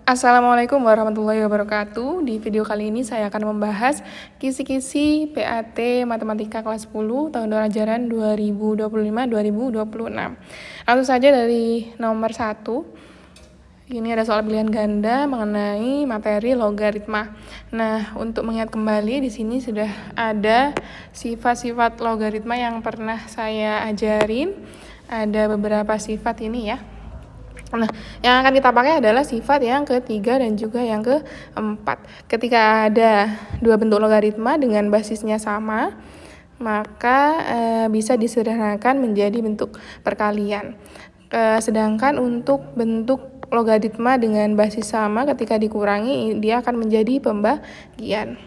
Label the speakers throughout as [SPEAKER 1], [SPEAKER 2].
[SPEAKER 1] Assalamualaikum warahmatullahi wabarakatuh. Di video kali ini saya akan membahas kisi-kisi PAT Matematika kelas 10 tahun ajaran 2025-2026. Langsung saja dari nomor 1. Ini ada soal pilihan ganda mengenai materi logaritma. Nah, untuk mengingat kembali di sini sudah ada sifat-sifat logaritma yang pernah saya ajarin. Ada beberapa sifat ini ya. Nah, yang akan kita pakai adalah sifat yang ketiga dan juga yang keempat. Ketika ada dua bentuk logaritma dengan basisnya sama, maka bisa disederhanakan menjadi bentuk perkalian. Sedangkan untuk bentuk logaritma dengan basis sama ketika dikurangi, dia akan menjadi pembagian.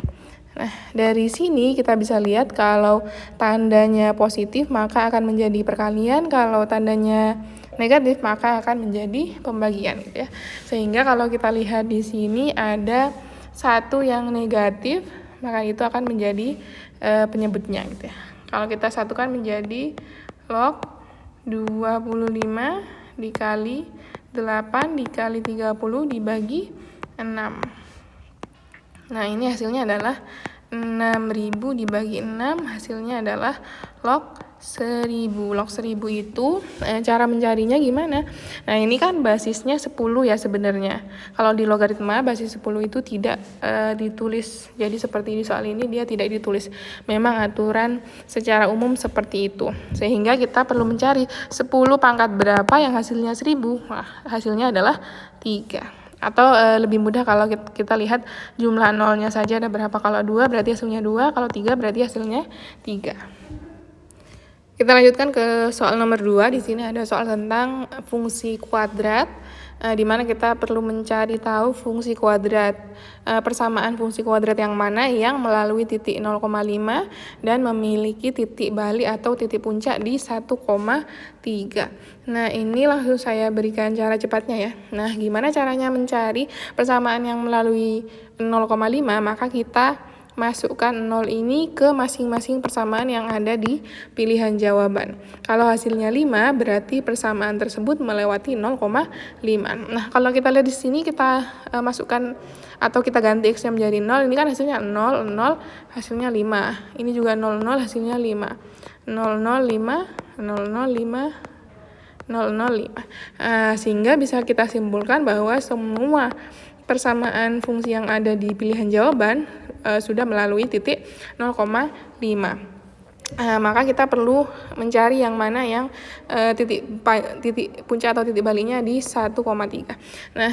[SPEAKER 1] Nah, dari sini kita bisa lihat kalau tandanya positif maka akan menjadi perkalian, kalau tandanya negatif maka akan menjadi pembagian gitu ya. Sehingga kalau kita lihat di sini ada satu yang negatif, maka itu akan menjadi penyebutnya gitu ya. Kalau kita satukan menjadi log 25 dikali 8 dikali 30 dibagi 6. Nah, ini hasilnya adalah 6.000 dibagi 6, hasilnya adalah log 1.000. Log 1.000 itu cara mencarinya gimana? Nah, ini kan basisnya 10 ya sebenarnya. Kalau di logaritma basis 10 itu tidak ditulis. Jadi seperti di soal ini dia tidak ditulis. Memang aturan secara umum seperti itu. Sehingga kita perlu mencari 10 pangkat berapa yang hasilnya 1.000. Nah, hasilnya adalah 3. Atau lebih mudah kalau kita lihat jumlah nolnya saja ada berapa. Kalau 2 berarti hasilnya 2, kalau 3 berarti hasilnya 3. Kita lanjutkan ke soal nomor 2. Di sini ada soal tentang fungsi kuadrat, di mana kita perlu mencari tahu fungsi kuadrat, persamaan fungsi kuadrat yang mana yang melalui titik 0,5 dan memiliki titik balik atau titik puncak di 1,3. Nah, ini langsung saya berikan cara cepatnya ya. Nah, gimana caranya mencari persamaan yang melalui 0,5? Maka kita masukkan 0 ini ke masing-masing persamaan yang ada di pilihan jawaban. Kalau hasilnya 5, berarti persamaan tersebut melewati 0,5. Nah, kalau kita lihat di sini kita masukkan atau kita ganti X-nya menjadi 0, ini kan hasilnya 0, 0, hasilnya 5. Ini juga 0, 0, hasilnya 5. 0, 0, 5, 0, 0, 5, 0, 0, 5. Sehingga bisa kita simpulkan bahwa semua persamaan fungsi yang ada di pilihan jawaban sudah melalui titik 0,5. Maka kita perlu mencari yang mana yang titik puncak atau titik baliknya di 1,3. Nah,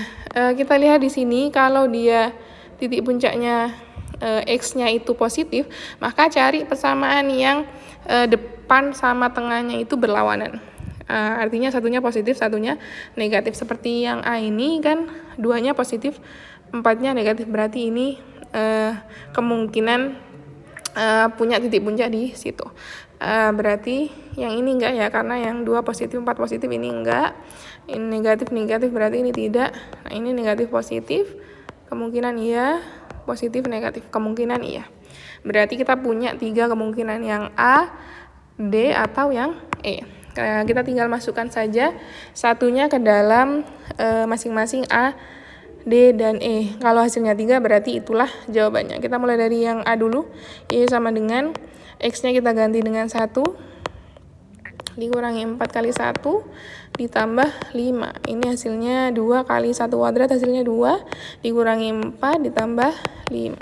[SPEAKER 1] kita lihat di sini kalau dia titik puncaknya X-nya itu positif, maka cari persamaan yang depan sama tengahnya itu berlawanan. Artinya satunya positif, satunya negatif. Seperti yang A ini kan 2-nya positif, 4-nya negatif. Berarti ini kemungkinan punya titik puncak di situ. Berarti yang ini enggak ya, karena yang 2 positif, 4 positif ini enggak. Ini negatif, berarti ini tidak. Nah, ini negatif positif, kemungkinan iya, positif negatif, kemungkinan iya. Berarti kita punya 3 kemungkinan, yang A, D, atau yang E. Kita tinggal masukkan saja satunya ke dalam masing-masing A, D, dan E. Kalau hasilnya 3 berarti itulah jawabannya. Kita mulai dari yang A dulu. Y sama dengan X-nya kita ganti dengan 1 dikurangi 4 kali 1 ditambah 5. Ini hasilnya 2 kali 1 kuadrat, hasilnya 2 dikurangi 4 ditambah 5.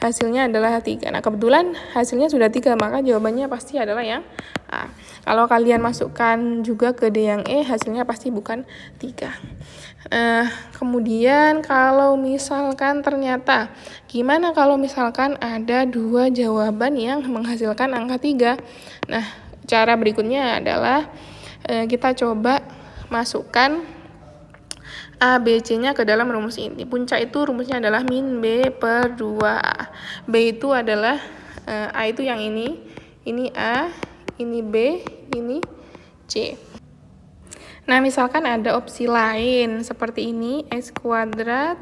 [SPEAKER 1] Hasilnya adalah 3. Nah, kebetulan hasilnya sudah 3, maka jawabannya pasti adalah yang A. Kalau kalian masukkan juga ke D yang E, hasilnya pasti bukan 3. Kemudian kalau misalkan ternyata, gimana kalau misalkan ada 2 jawaban yang menghasilkan angka 3? Nah, cara berikutnya adalah kita coba masukkan A, B, C-nya ke dalam rumus ini. Puncak itu rumusnya adalah min B per 2A. B itu adalah, A itu yang ini A, ini B, ini C. Nah, misalkan ada opsi lain seperti ini, X kuadrat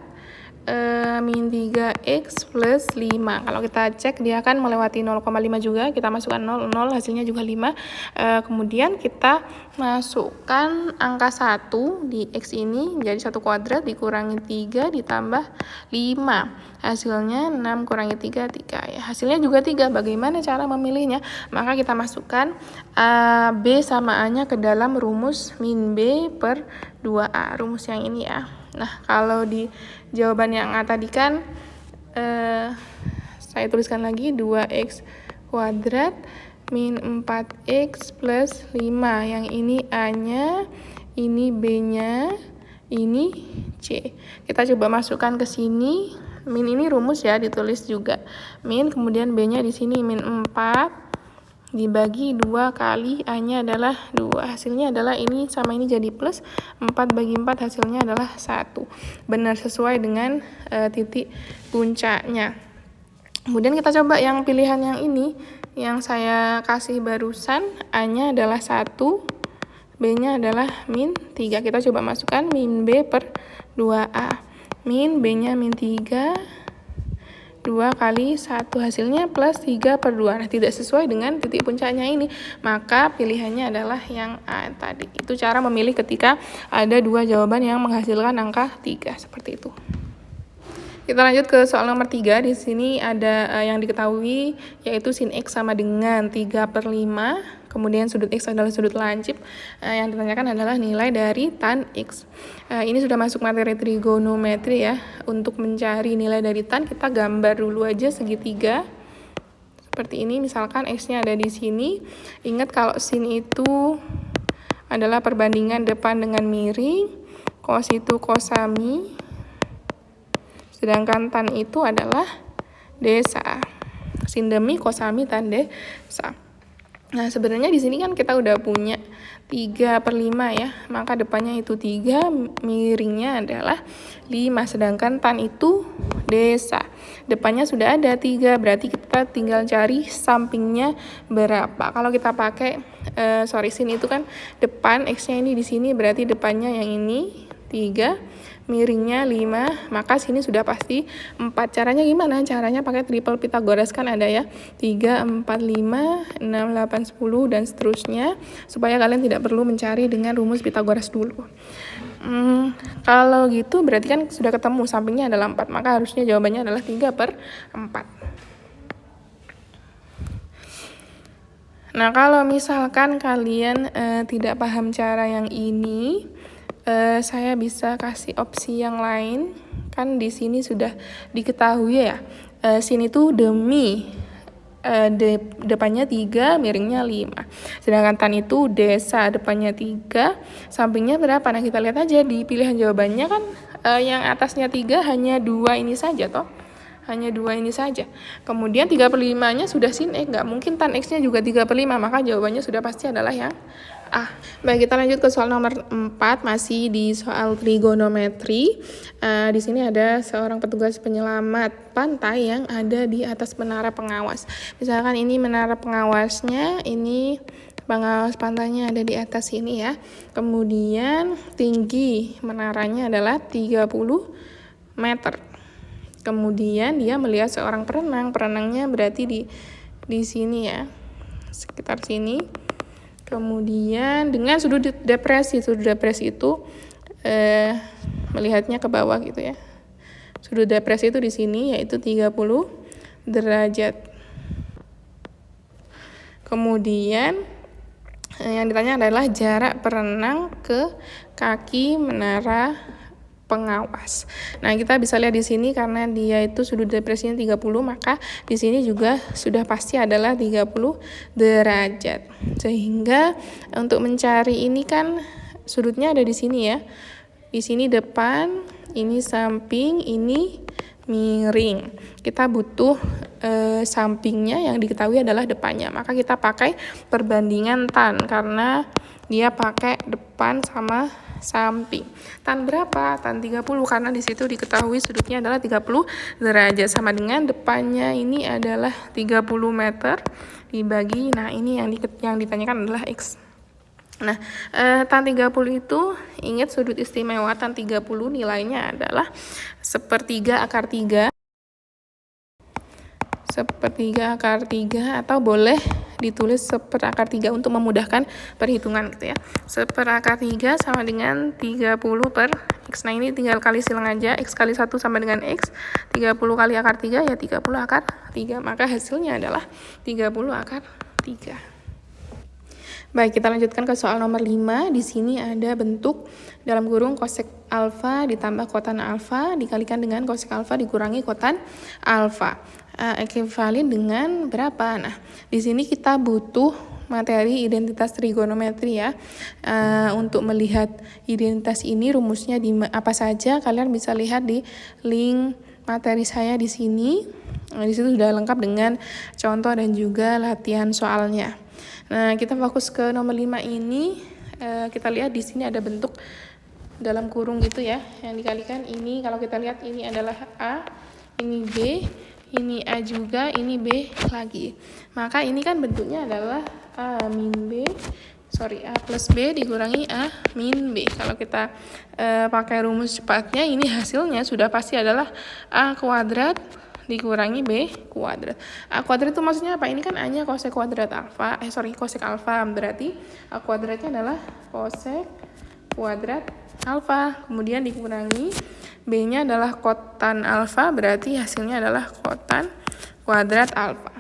[SPEAKER 1] min 3x plus 5. Kalau kita cek dia akan melewati 0,5 juga, kita masukkan 0, hasilnya juga 5. Kemudian kita masukkan angka 1 di x ini menjadi 1 kuadrat dikurangi 3 ditambah 5. Hasilnya 6 kurangi 3, 3 ya. Hasilnya juga 3. Bagaimana cara memilihnya? Maka kita masukkan B sama A-nya ke dalam rumus min B per 2A. Rumus yang ini ya. Nah, kalau di jawaban yang A tadi kan saya tuliskan lagi 2x kuadrat min 4x plus 5. Yang ini A-nya, ini B-nya, ini C. Kita coba masukkan ke sini. Min ini rumus ya, ditulis juga. Min, kemudian B-nya di sini min 4 dibagi 2 kali A-nya adalah 2. Hasilnya adalah ini sama ini jadi plus. 4 bagi 4 hasilnya adalah 1. Benar sesuai dengan titik puncaknya. Kemudian kita coba yang pilihan yang ini. Yang saya kasih barusan, A-nya adalah 1. B-nya adalah min 3. Kita coba masukkan min B per 2A. Min B-nya min 3. 2 kali 1 hasilnya plus 3 per 2. Nah, tidak sesuai dengan titik puncaknya ini. Maka pilihannya adalah yang A tadi. Itu cara memilih ketika ada dua jawaban yang menghasilkan angka 3. Seperti itu. Kita lanjut ke soal nomor 3. Di sini ada yang diketahui yaitu sin X sama dengan 3 per 5. Kemudian sudut X adalah sudut lancip. Yang ditanyakan adalah nilai dari tan X. Ini sudah masuk materi trigonometri ya. Untuk mencari nilai dari tan, kita gambar dulu aja segitiga. Seperti ini, misalkan X-nya ada di sini. Ingat kalau sin itu adalah perbandingan depan dengan miring. Cos itu cosami. Sedangkan tan itu adalah desa. Sin demi cosami tan desa. Nah, sebenarnya di sini kan kita udah punya 3 per 5 ya. Maka depannya itu 3, miringnya adalah 5. Sedangkan tan itu desa. Depannya sudah ada 3, berarti kita tinggal cari sampingnya berapa. Kalau kita pakai, sin itu kan depan, X-nya ini di sini, berarti depannya yang ini 3. Miringnya 5, maka sini sudah pasti 4. Caranya gimana? Caranya pakai triple Pythagoras kan ada ya. 3, 4, 5, 6, 8, 10 dan seterusnya. Supaya kalian tidak perlu mencari dengan rumus Pythagoras dulu. Kalau gitu berarti kan sudah ketemu sampingnya adalah 4. Maka harusnya jawabannya adalah 3 per 4. Nah, kalau misalkan kalian tidak paham cara yang ini, saya bisa kasih opsi yang lain. Kan di sini sudah diketahui ya, sin itu demi, depannya 3, miringnya 5. Sedangkan tan itu desa, depannya 3, sampingnya berapa? Nah, kita lihat aja di pilihan jawabannya kan, yang atasnya 3 hanya 2 ini saja toh. Hanya 2 ini saja. Kemudian 3 per 5-nya sudah sin X, nggak mungkin tan X-nya juga 3 per 5, maka jawabannya sudah pasti adalah yang A. Baik, kita lanjut ke soal nomor 4, masih di soal trigonometri. Di sini ada seorang petugas penyelamat pantai yang ada di atas menara pengawas. Misalkan ini menara pengawasnya, ini pengawas pantainya ada di atas sini ya. Kemudian tinggi menaranya adalah 30 meter. Kemudian dia melihat seorang perenang. Perenangnya berarti di sini ya, sekitar sini. Kemudian dengan sudut depresi itu melihatnya ke bawah gitu ya. Sudut depresi itu di sini yaitu 30 derajat. Kemudian yang ditanya adalah jarak perenang ke kaki menara pengawas. Nah, kita bisa lihat di sini karena dia itu sudut depresinya 30, maka di sini juga sudah pasti adalah 30 derajat. Sehingga untuk mencari ini kan sudutnya ada di sini ya. Di sini depan, ini samping, ini miring. Kita butuh sampingnya, yang diketahui adalah depannya. Maka kita pakai perbandingan tan karena dia pakai depan sama samping. Tan berapa? Tan 30 karena di situ diketahui sudutnya adalah 30 derajat, sama dengan depannya ini adalah 30 meter dibagi, nah ini yang ditanyakan adalah X. Nah, tan 30 itu ingat sudut istimewa tan 30 nilainya adalah sepertiga akar 3 atau boleh ditulis seperakar 3 untuk memudahkan perhitungan gitu ya. Seperakar 3 sama dengan 30 per X. Nah, ini tinggal kali silang aja. X kali 1 sama dengan X. 30 kali akar 3 ya 30 akar 3. Maka hasilnya adalah 30 akar 3. Baik, kita lanjutkan ke soal nomor 5. Di sini ada bentuk dalam kurung kosek alfa ditambah kotan alfa dikalikan dengan kosek alfa dikurangi kotan alfa. Ekuivalen dengan berapa? Nah, di sini kita butuh materi identitas trigonometri ya. Untuk melihat identitas ini rumusnya di apa saja, kalian bisa lihat di link materi saya di sini. Di situ sudah lengkap dengan contoh dan juga latihan soalnya. Nah, kita fokus ke nomor 5 ini. Kita lihat di sini ada bentuk dalam kurung gitu ya, yang dikalikan ini. Kalau kita lihat ini adalah A, ini B, ini A juga, ini B lagi. Maka ini kan bentuknya adalah A plus B dikurangi A min B. Kalau kita pakai rumus cepatnya, ini hasilnya sudah pasti adalah A kuadrat dikurangi B kuadrat. A kuadrat itu maksudnya apa? Ini kan A-nya kosek kuadrat alfa. Kosek alfa. Berarti A kuadratnya adalah kosek kuadrat alfa. Kemudian dikurangi B-nya adalah kotan alfa. Berarti hasilnya adalah kotan kuadrat alfa.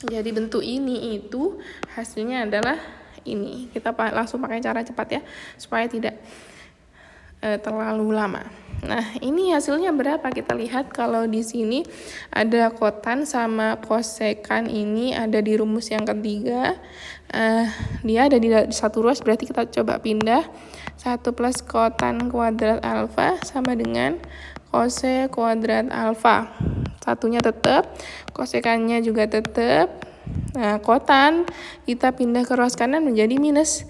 [SPEAKER 1] Jadi bentuk ini itu hasilnya adalah ini. Kita langsung pakai cara cepat ya, supaya tidak terlalu lama. Nah, ini hasilnya berapa? Kita lihat kalau di sini ada kotan sama kosekan ini ada di rumus yang ketiga. Dia ada di satu ruas, berarti kita coba pindah. 1 plus kotan kuadrat alfa sama dengan kosek kuadrat alfa. Satunya tetap, kosekannya juga tetap. Nah, kotan kita pindah ke ruas kanan menjadi minus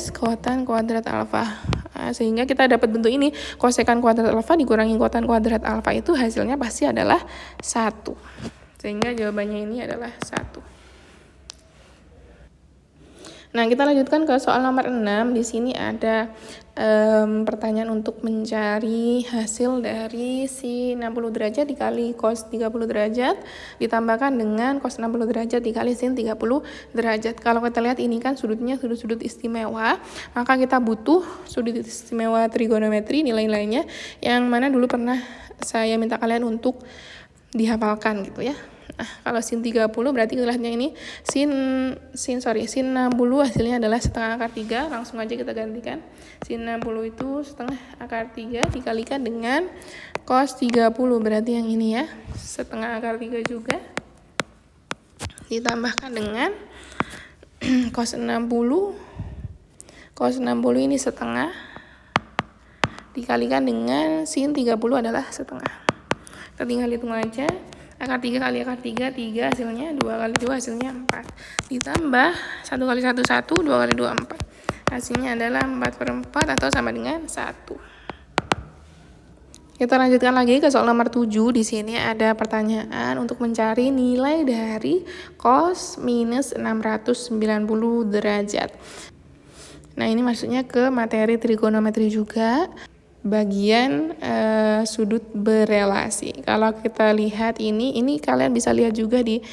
[SPEAKER 1] kotan kuadrat alfa. Sehingga kita dapat bentuk ini, kosekan kuadrat alfa dikurangi kotan kuadrat alfa itu hasilnya pasti adalah 1. Sehingga jawabannya ini adalah 1. Nah, kita lanjutkan ke soal nomor 6. Di sini ada pertanyaan untuk mencari hasil dari sin 60 derajat dikali cos 30 derajat ditambahkan dengan cos 60 derajat dikali sin 30 derajat. Kalau kita lihat ini kan sudutnya sudut-sudut istimewa, maka kita butuh sudut istimewa trigonometri nilai-nilainya yang mana dulu pernah saya minta kalian untuk dihafalkan gitu ya. Nah, kalau sin 30 berarti lihatnya ini sin 60 hasilnya adalah setengah akar 3. Langsung aja kita gantikan. Sin 60 itu setengah akar 3 dikalikan dengan cos 30 berarti yang ini ya, setengah akar 3 juga. Ditambahkan dengan cos 60. Cos 60 ini setengah dikalikan dengan sin 30 adalah setengah. Kita tinggal hitung aja. Akar 3 kali akar 3, 3 hasilnya, 2 kali 2 hasilnya 4. Ditambah 1 kali 1, 1, 2 kali 2, 4. Hasilnya adalah 4/4 atau sama dengan 1. Kita lanjutkan lagi ke soal nomor 7. Di sini ada pertanyaan untuk mencari nilai dari cos minus 690 derajat. Nah, ini maksudnya ke materi trigonometri juga. Bagian sudut berelasi. Kalau kita lihat ini kalian bisa lihat juga di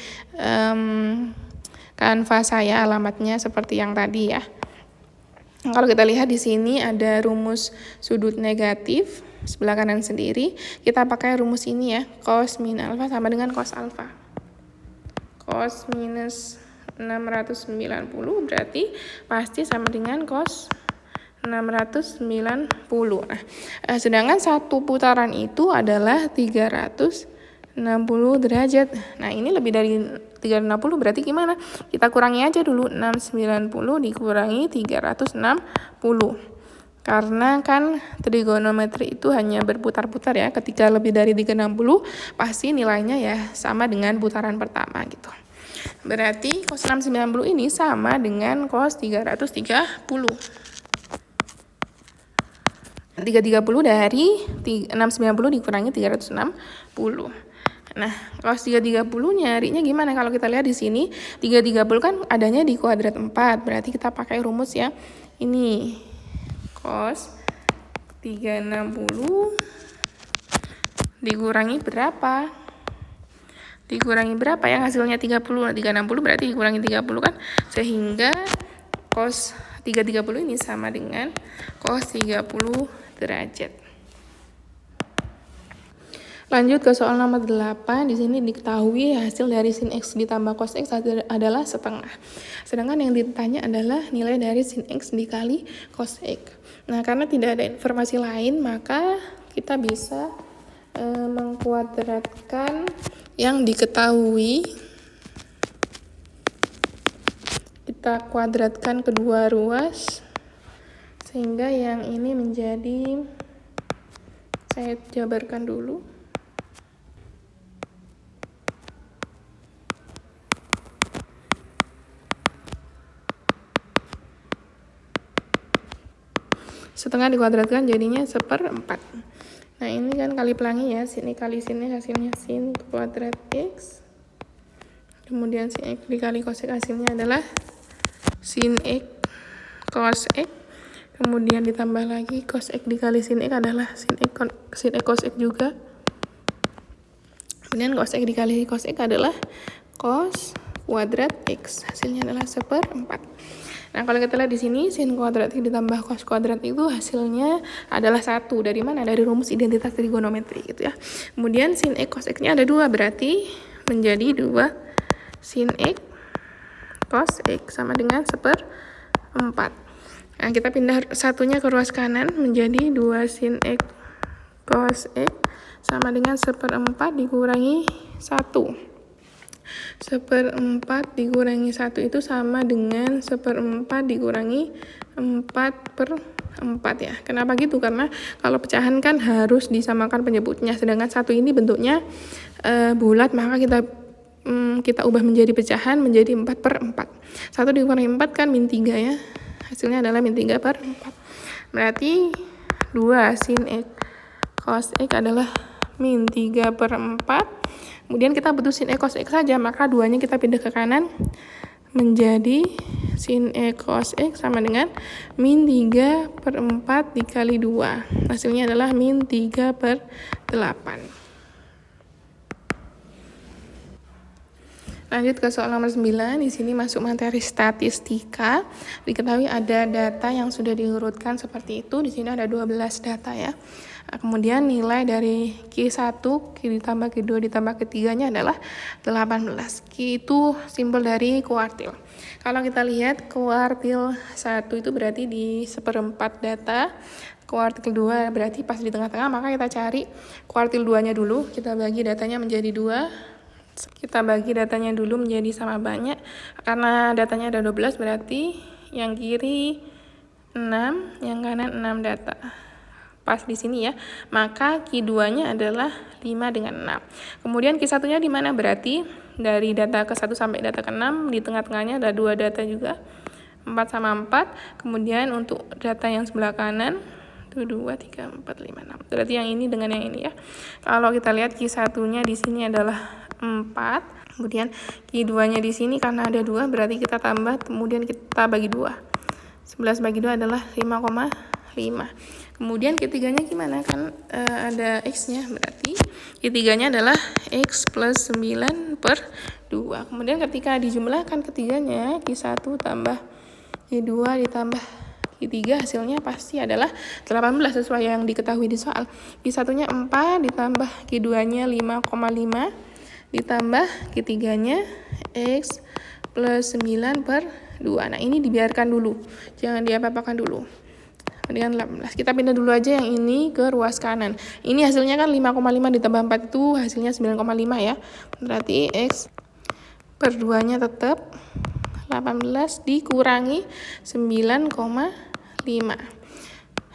[SPEAKER 1] kanva saya, alamatnya seperti yang tadi ya. Kalau kita lihat di sini ada rumus sudut negatif sebelah kanan sendiri. Kita pakai rumus ini ya, cos min alfa sama dengan cos alfa. Cos minus 690 berarti pasti sama dengan cos 690. Nah, sedangkan satu putaran itu adalah 360 derajat. Nah, ini lebih dari 360 berarti gimana? Kita kurangi aja dulu, 690 dikurangi 360. Karena kan trigonometri itu hanya berputar-putar ya. Ketika lebih dari 360 pasti nilainya ya sama dengan putaran pertama gitu. Berarti cos 690 ini sama dengan cos 330. 330 dari 690 dikurangi 360. Nah, cos 330 nyarinya gimana? Kalau kita lihat di sini 330 kan adanya di kuadrat 4. Berarti kita pakai rumus yang ini. Cos 360 dikurangi berapa? Dikurangi berapa ya? Hasilnya 30. 360 berarti dikurangi 30 kan? Sehingga cos 330 ini sama dengan cos 30 derajat. Lanjut ke soal nomor 8. Di sini diketahui hasil dari sin X ditambah cos X adalah setengah. Sedangkan yang ditanya adalah nilai dari sin X dikali cos X. Nah, karena tidak ada informasi lain, maka kita bisa mengkuadratkan yang diketahui. Kita kuadratkan kedua ruas sehingga yang ini menjadi, saya jabarkan dulu. Setengah dikuadratkan jadinya 1/4. Nah, ini kan kali pelangi ya, sini kali sini hasilnya sin kuadrat X. Kemudian sin X dikali cos X hasilnya adalah sin X cos X. Kemudian ditambah lagi cos X dikali sin X adalah sin X cos X juga. Kemudian cos X dikali cos X adalah cos kuadrat X. Hasilnya adalah 1/4. Nah, kalau kita lihat di sini sin kuadrat X ditambah cos kuadrat itu hasilnya adalah 1. Dari mana? Dari rumus identitas trigonometri gitu ya. Kemudian sin X cos X-nya ada 2, berarti menjadi 2 sin X cos X sama dengan 1/4. Nah, kita pindah satunya ke ruas kanan menjadi 2 sin X cos X sama dengan 1/4 dikurangi 1. 1/4 dikurangi 1 itu sama dengan 1/4 dikurangi 4/4 ya. Kenapa gitu? Karena kalau pecahan kan harus disamakan penyebutnya, sedangkan 1 ini bentuknya bulat, maka kita ubah menjadi pecahan menjadi 4/4. 1 dikurangi 4 kan -3 ya. Hasilnya adalah -3/4. Berarti 2 sin X cos X adalah -3/4. Kemudian kita butuh sin X cos X saja, maka 2-nya kita pindah ke kanan menjadi sin X cos X sama dengan -3/4 dikali 2. Hasilnya adalah -3/8. Lanjut ke soal nomor 9. Di sini masuk materi statistika. Diketahui ada data yang sudah diurutkan seperti itu. Di sini ada 12 data ya. Kemudian nilai dari Q1, Q ditambah Q2 ditambah Q3-nya adalah 18. Q itu simbol dari kuartil. Kalau kita lihat kuartil 1 itu berarti di 1/4 data. Kuartil 2 berarti pas di tengah-tengah, maka kita cari kuartil 2-nya dulu. Kita bagi datanya menjadi 2. Kita bagi datanya dulu menjadi sama banyak. Karena datanya ada 12 berarti yang kiri 6, yang kanan 6 data. Pas di sini ya, maka Q2-nya adalah 5 dengan 6. Kemudian Q1-nya di mana? Berarti dari data ke-1 sampai data ke-6, di tengah-tengahnya ada 2 data juga, 4 sama 4. Kemudian untuk data yang sebelah kanan, itu 2, 3, 4, 5, 6. Berarti yang ini dengan yang ini ya. Kalau kita lihat Q1-nya di sini adalah 4. Kemudian Q2-nya di sini karena ada 2, berarti kita tambah, kemudian kita bagi 2. 11 bagi 2 adalah 5,5. Kemudian Q3-nya gimana? Kan ada X-nya, berarti Q3-nya adalah X plus 9/2. Kemudian ketika dijumlahkan ketiganya, Q1 tambah Q2 ditambah Q3, hasilnya pasti adalah 18 sesuai yang diketahui di soal. Q1-nya 4 ditambah Q2-nya 5,5 ditambah Q3-nya X plus 9/2. Nah, ini dibiarkan dulu, jangan diapa-apakan dulu. Dengan 18. Kita pindah dulu aja yang ini ke ruas kanan. Ini hasilnya kan 5,5 ditambah 4 itu hasilnya 9,5 ya. Berarti X per 2-nya tetap 18 dikurangi 9,5.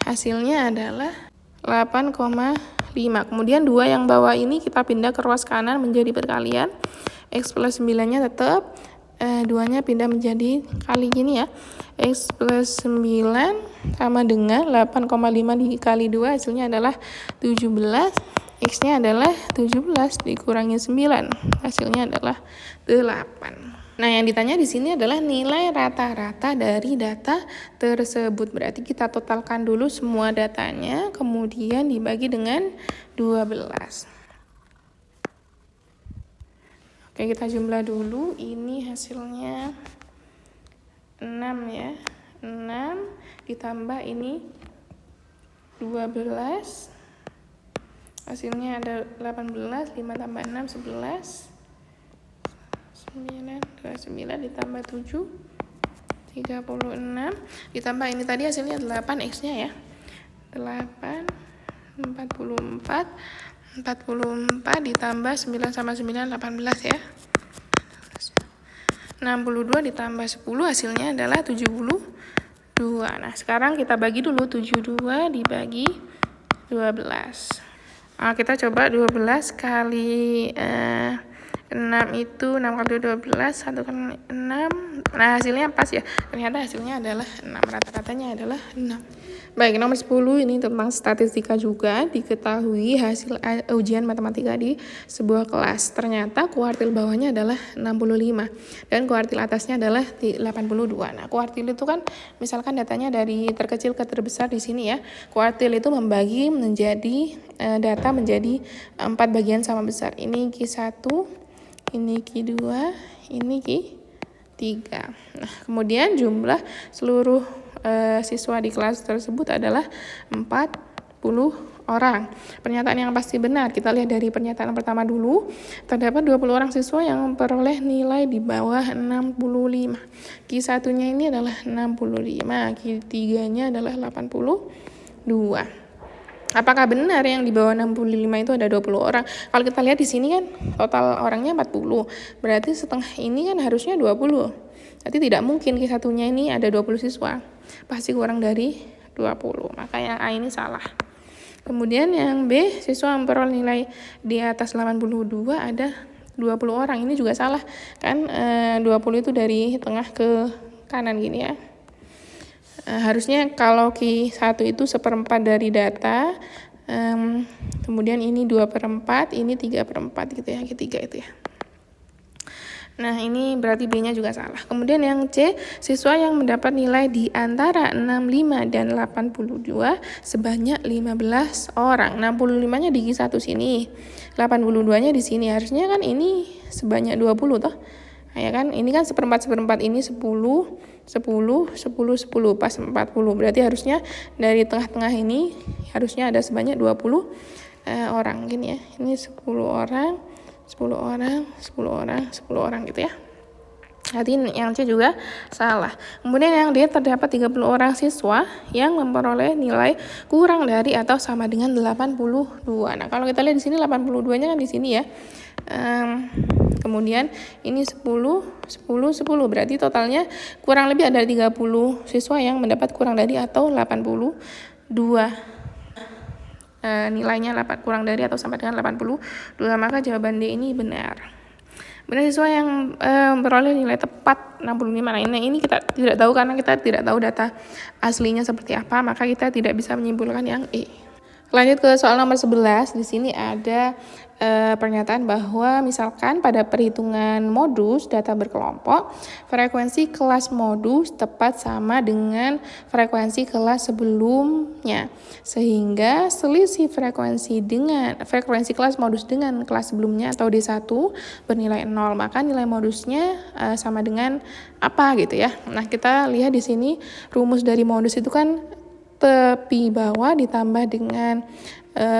[SPEAKER 1] Hasilnya adalah 8,5. Kemudian 2 yang bawah ini kita pindah ke ruas kanan menjadi perkalian. X plus 9-nya tetap, 2-nya pindah menjadi kali gini ya. X plus 9 sama dengan 8,5 dikali 2 hasilnya adalah 17. X-nya adalah 17 dikurangi 9, hasilnya adalah 8. Nah, yang ditanya di sini adalah nilai rata-rata dari data tersebut. Berarti kita totalkan dulu semua datanya, kemudian dibagi dengan 12. Oke, kita jumlah dulu. Ini hasilnya 6 ya. 6 ditambah ini 12. Hasilnya ada 18, 5 tambah 6, 11. 9 ditambah 7, 36. Ditambah ini tadi hasilnya 8, X-nya ya. 8, 44. 44 ditambah 9 sama 9, 18 ya. 62 ditambah 10 hasilnya adalah 72. Nah, sekarang kita bagi dulu 72 dibagi 12. Nah, kita coba 12 kali 6 itu 6 kali 12, 1 kali 6. Nah, hasilnya pas ya. Ternyata hasilnya adalah 6. Rata-ratanya adalah 6. Baik, nomor 10 ini tentang statistika juga. Diketahui hasil ujian matematika di sebuah kelas. Ternyata kuartil bawahnya adalah 65 dan kuartil atasnya adalah 82. Nah, kuartil itu kan misalkan datanya dari terkecil ke terbesar di sini ya. Kuartil itu membagi menjadi data menjadi 4 bagian sama besar. Ini Q1, ini Q2, ini Q3. Nah, kemudian jumlah seluruh siswa di kelas tersebut adalah 40 orang. Pernyataan yang pasti benar. Kita lihat dari pernyataan pertama dulu. Terdapat 20 orang siswa yang memperoleh nilai di bawah 65. Q1-nya ini adalah 65, Q3-nya adalah 82. Apakah benar yang di bawah 65 itu ada 20 orang? Kalau kita lihat di sini kan total orangnya 40. Berarti setengah ini kan harusnya 20. Berarti tidak mungkin Q1-nya ini ada 20 siswa. Pasti kurang dari 20. Maka yang A ini salah. Kemudian yang B, siswa memperoleh nilai di atas 82 ada 20 orang. Ini juga salah. Kan 20 itu dari tengah ke kanan gini ya. Harusnya kalau Q1 itu 1/4 dari data, kemudian ini 2/4, ini 3/4 gitu ya, Q3 itu ya. Nah, ini berarti B-nya juga salah. Kemudian yang C, siswa yang mendapat nilai di antara 65 dan 82 sebanyak 15 orang. 65-nya di Q1 sini, 82-nya di sini. Harusnya kan ini sebanyak 20 toh. Nah, ya kan, ini kan 1/4 ini 10, 10, 10, 10 pas 40. Berarti harusnya dari tengah-tengah ini harusnya ada sebanyak 20 orang gini ya. Ini 10 orang, 10 orang, 10 orang, 10 orang gitu ya. Jadi yang C juga salah. Kemudian yang D, terdapat 30 orang siswa yang memperoleh nilai kurang dari atau sama dengan 82. Nah, kalau kita lihat di sini 82-nya kan di sini ya. Kemudian ini 10, 10, 10. Berarti totalnya kurang lebih ada 30 siswa yang mendapat kurang dari atau 82. Nilainya kurang dari atau sama dengan 82, maka jawaban D ini benar. Benar, siswa yang memperoleh nilai tepat 65. Nah, ini kita tidak tahu karena kita tidak tahu data aslinya seperti apa, maka kita tidak bisa menyimpulkan yang E. Lanjut ke soal nomor 11. Di sini ada pernyataan bahwa misalkan pada perhitungan modus data berkelompok, frekuensi kelas modus tepat sama dengan frekuensi kelas sebelumnya. Sehingga selisih frekuensi kelas modus dengan kelas sebelumnya atau D1 bernilai 0. Maka nilai modusnya sama dengan apa gitu ya. Nah, kita lihat di sini rumus dari modus itu kan tepi bawah ditambah dengan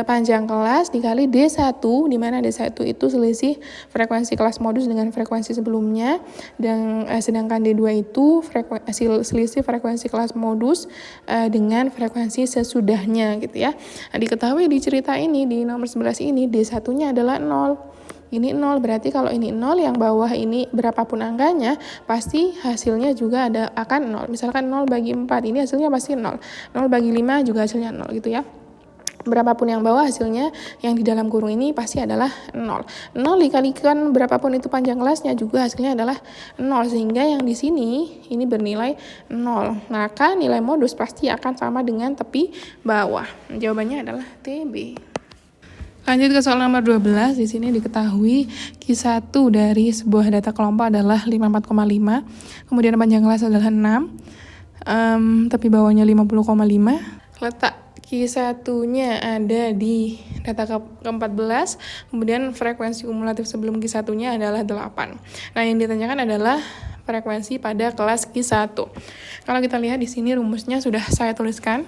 [SPEAKER 1] panjang kelas dikali D1, di mana D1 itu selisih frekuensi kelas modus dengan frekuensi sebelumnya, dan sedangkan D2 itu selisih frekuensi kelas modus dengan frekuensi sesudahnya gitu ya. Nah, diketahui di cerita ini di nomor 11 ini D1-nya adalah 0. Ini 0, berarti kalau ini 0, yang bawah ini berapapun angkanya, pasti hasilnya juga akan 0. Misalkan 0 bagi 4, ini hasilnya pasti 0. 0 bagi 5 juga hasilnya 0 gitu ya. Berapapun yang bawah hasilnya yang di dalam kurung ini pasti adalah 0. 0 dikalikan berapapun itu panjang kelasnya juga hasilnya adalah 0. Sehingga yang di sini ini bernilai 0. Maka nilai modus pasti akan sama dengan tepi bawah. Jawabannya adalah TB. Lanjut ke soal nomor 12, di sini diketahui Q1 dari sebuah data kelompok adalah 54,5, kemudian panjang kelas adalah 6, tepi bawahnya 50,5. Letak Q1-nya ada di data ke-14, kemudian frekuensi kumulatif sebelum Q1-nya adalah 8. Nah, yang ditanyakan adalah frekuensi pada kelas Q1. Kalau kita lihat di sini rumusnya sudah saya tuliskan.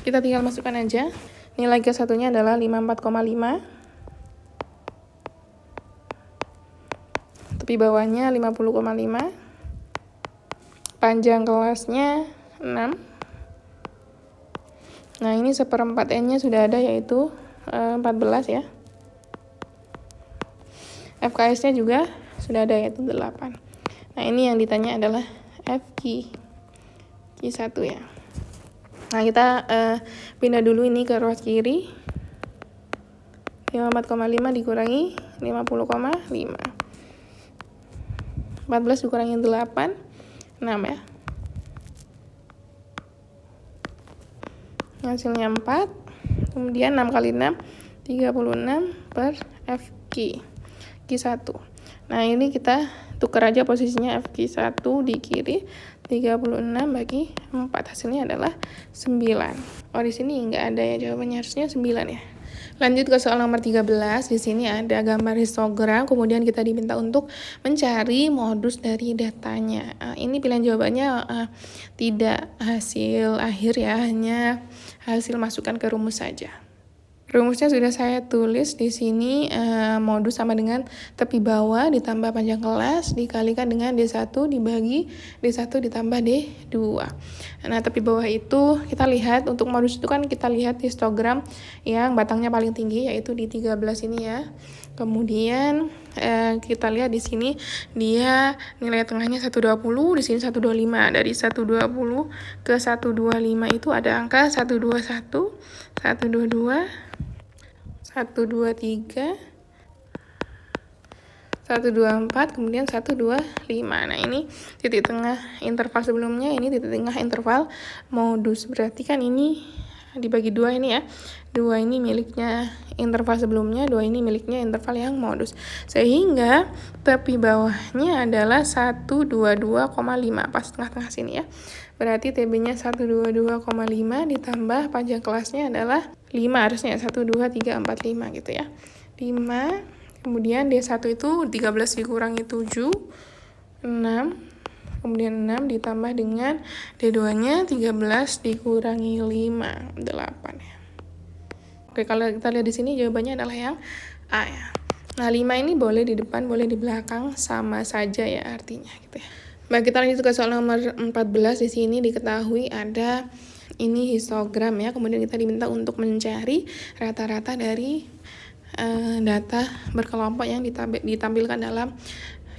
[SPEAKER 1] Kita tinggal masukkan aja. Nilai Q1-nya adalah 54,5. Tepi bawahnya 50,5. Panjang kelasnya 6. Nah, ini 1/4 N-nya sudah ada, yaitu 14 ya. FKS-nya juga sudah ada, yaitu 8. Nah, ini yang ditanya adalah Q1 ya. Nah, kita pindah dulu ini ke ruas kiri. 54,5 dikurangi 50,5. 14 dikurangi 8, 6 ya. Hasilnya 4. Kemudian 6 kali 6, 36 per FQ. Q1. Nah, ini kita tukar aja posisinya FQ1 di kiri. 36 bagi 4, hasilnya adalah 9. Oh, di sini nggak ada ya jawabannya, harusnya 9 ya. Lanjut ke soal nomor 13. Di sini ada gambar histogram, kemudian kita diminta untuk mencari modus dari datanya. Ini pilihan jawabannya tidak hasil akhir ya, hanya hasil masukan ke rumus saja. Rumusnya sudah saya tulis di sini. Modus sama dengan tepi bawah ditambah panjang kelas dikalikan dengan D1 dibagi D1 ditambah D2. Nah, tepi bawah itu kita lihat, untuk modus itu kan kita lihat histogram yang batangnya paling tinggi, yaitu di 13 ini ya. Kemudian kita lihat di sini dia nilai tengahnya 120, di sini 125. Dari 120 ke 125 itu ada angka 121, 122, 123, 124, kemudian 125. Nah, ini titik tengah interval sebelumnya, ini titik tengah interval modus. Berarti kan ini dibagi 2 ini ya. 2 ini miliknya interval sebelumnya, 2 ini miliknya interval yang modus. Sehingga tepi bawahnya adalah 122,5, pas tengah-tengah sini ya. Berarti TB-nya 122,5 ditambah panjang kelasnya adalah 5, harusnya 1, 2, 3, 4, 5 gitu ya. 5, kemudian D1 itu 13 dikurangi 7, 6, kemudian 6 ditambah dengan D2-nya 13 dikurangi 5, 8 ya. Oke, kalau kita lihat di sini jawabannya adalah yang A ya. Nah, 5 ini boleh di depan, boleh di belakang, sama saja ya artinya gitu ya. Baik, kita lanjut ke soal nomor 14. Di sini diketahui ada ini histogram ya. Kemudian kita diminta untuk mencari rata-rata dari data berkelompok yang ditampilkan dalam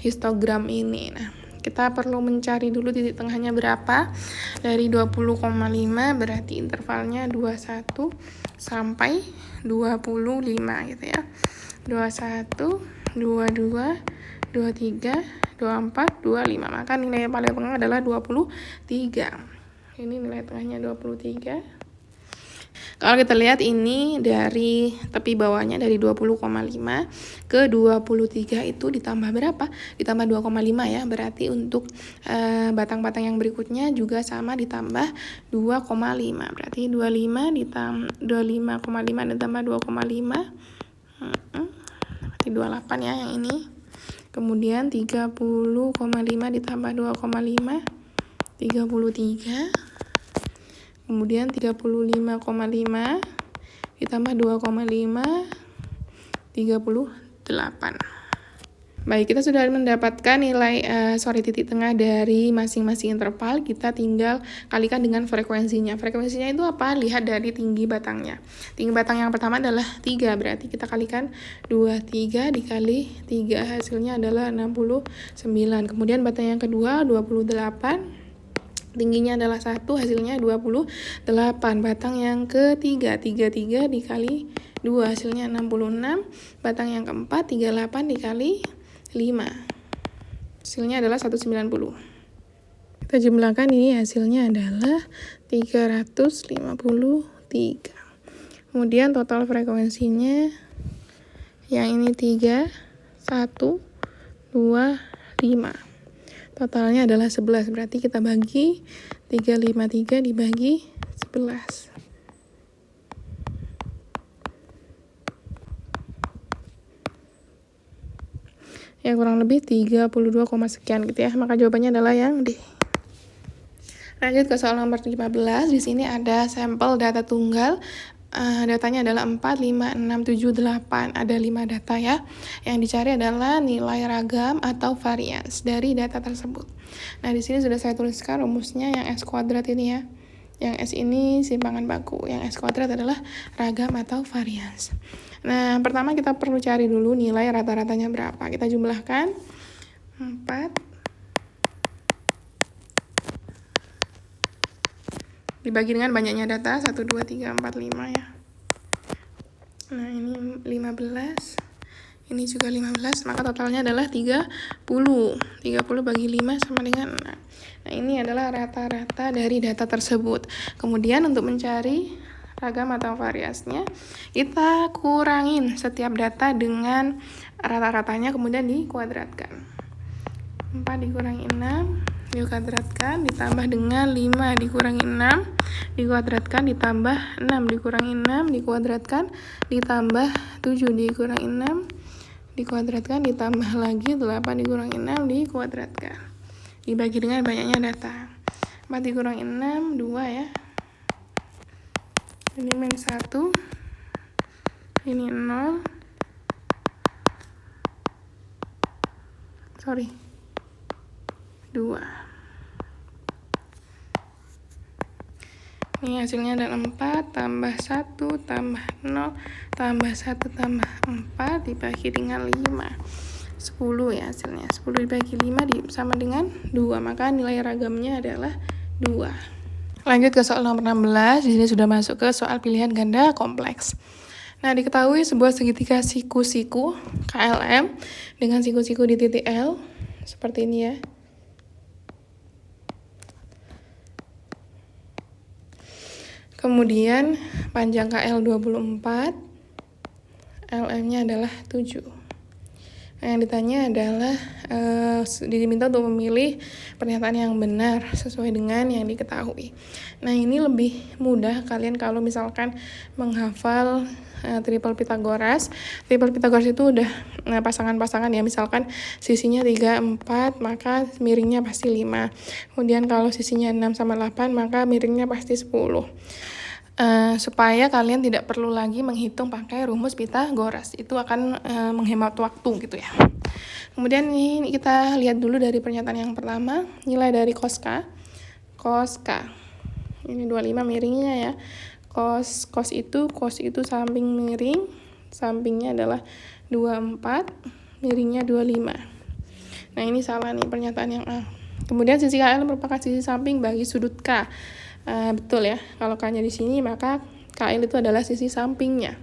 [SPEAKER 1] histogram ini. Nah, kita perlu mencari dulu titik tengahnya berapa. Dari 20,5 berarti intervalnya 21 sampai 25 gitu ya. 21, 22, 23, 24, 25. Maka nilai yang paling tengah adalah 23. Ini nilai tengahnya 23. Kalau kita lihat ini dari tepi bawahnya dari 20,5 ke 23 itu ditambah berapa? Ditambah 2,5 ya. Berarti untuk batang-batang yang berikutnya juga sama ditambah 2,5. Berarti 25,5 ditambah 2,5. Berarti 28 ya yang ini. Kemudian 30,5 ditambah 2,5, 33. Kemudian 35,5 ditambah 2,5, 38. Baik, kita sudah mendapatkan nilai titik tengah dari masing-masing interval. Kita tinggal kalikan dengan frekuensinya. Frekuensinya itu apa? Lihat dari tinggi batangnya. Tinggi batang yang pertama adalah 3, berarti kita kalikan 23 dikali 3, hasilnya adalah 69. Kemudian batang yang kedua 28, tingginya adalah 1, hasilnya 28. Batang yang ketiga 33 dikali 2, hasilnya 66. Batang yang keempat 38 dikali 5, hasilnya adalah 190. Kita jumlahkan, ini hasilnya adalah 353. Kemudian total frekuensinya yang ini 3, 1, 2, 5. Totalnya adalah 11, berarti kita bagi 353 dibagi 11. Ya kurang lebih 32, sekian gitu ya. Maka jawabannya adalah yang D. Lanjut ke soal nomor 15. Di sini ada sampel data tunggal. Datanya adalah 4, 5, 6, 7, 8. Ada 5 data ya. Yang dicari adalah nilai ragam atau varians dari data tersebut. Nah, di sini sudah saya tuliskan rumusnya yang S kuadrat ini ya. Yang S ini simpangan baku. Yang S kuadrat adalah ragam atau varians. Nah, pertama kita perlu cari dulu nilai rata-ratanya berapa. Kita jumlahkan 4 dibagi dengan banyaknya data 1, 2, 3, 4, 5 ya. Nah, ini 15. Ini juga 15, maka totalnya adalah 30. 30 bagi 5 sama dengan 6. Nah, ini adalah rata-rata dari data tersebut. Kemudian untuk mencari ragam atau variasnya, kita kurangin setiap data dengan rata-ratanya kemudian dikuadratkan. 4 dikurangi 6 dikuadratkan ditambah dengan 5 dikurangi 6 dikuadratkan ditambah 6 dikurangi 6 dikuadratkan ditambah 7 dikurangi 6 dikuadratkan ditambah lagi 8 dikurangi 6 dikuadratkan. Dibagi dengan banyaknya data. 4 dikurangi 6 2 ya. Ini min 1. Ini 0. Sorry. 2. Ini hasilnya adalah 4 tambah 1 tambah 0 tambah 1 tambah 4 dibagi dengan 5. 10 ya hasilnya. 10 dibagi 5 sama dengan 2. Maka nilai ragamnya adalah 2. Lanjut ke soal nomor 16. Di sini sudah masuk ke soal pilihan ganda kompleks. Nah, diketahui sebuah segitiga siku-siku KLM dengan siku-siku di titik L seperti ini ya. Kemudian panjang KL 24, LM-nya adalah 7. Nah, yang ditanya adalah diminta untuk memilih pernyataan yang benar sesuai dengan yang diketahui. Nah, ini lebih mudah kalian kalau misalkan menghafal triple Pythagoras. Triple Pythagoras itu udah pasangan-pasangan ya. Misalkan sisinya 3, 4, maka miringnya pasti 5. Kemudian kalau sisinya 6 sama 8, maka miringnya pasti 10. Supaya kalian tidak perlu lagi menghitung pakai rumus Pythagoras. Itu akan menghemat waktu gitu ya. Kemudian ini kita lihat dulu dari pernyataan yang pertama, nilai dari cos K. Cos K. Ini 25 miringnya ya. Cos itu samping miring, sampingnya adalah 24, miringnya 25. Nah, ini salah nih pernyataan yang A. Kemudian sisi KL merupakan sisi samping bagi sudut K. Betul ya, kalau K-nya di sini maka KL itu adalah sisi sampingnya.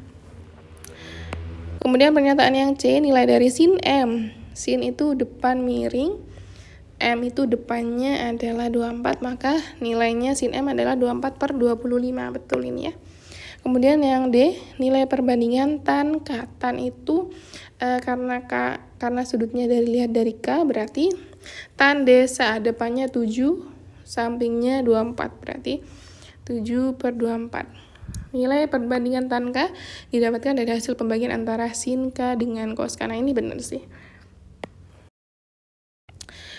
[SPEAKER 1] Kemudian pernyataan yang C, nilai dari sin M. Sin itu depan miring, M itu depannya adalah 24, maka nilainya sin M adalah 24/25. Betul ini ya. Kemudian yang D, nilai perbandingan tan K. Tan itu karena sudutnya dilihat dari K, berarti tan desa depannya 7, sampingnya 24, berarti 7/24. Nilai perbandingan tan K didapatkan dari hasil pembagian antara sin K dengan cos K. Nah, ini benar sih.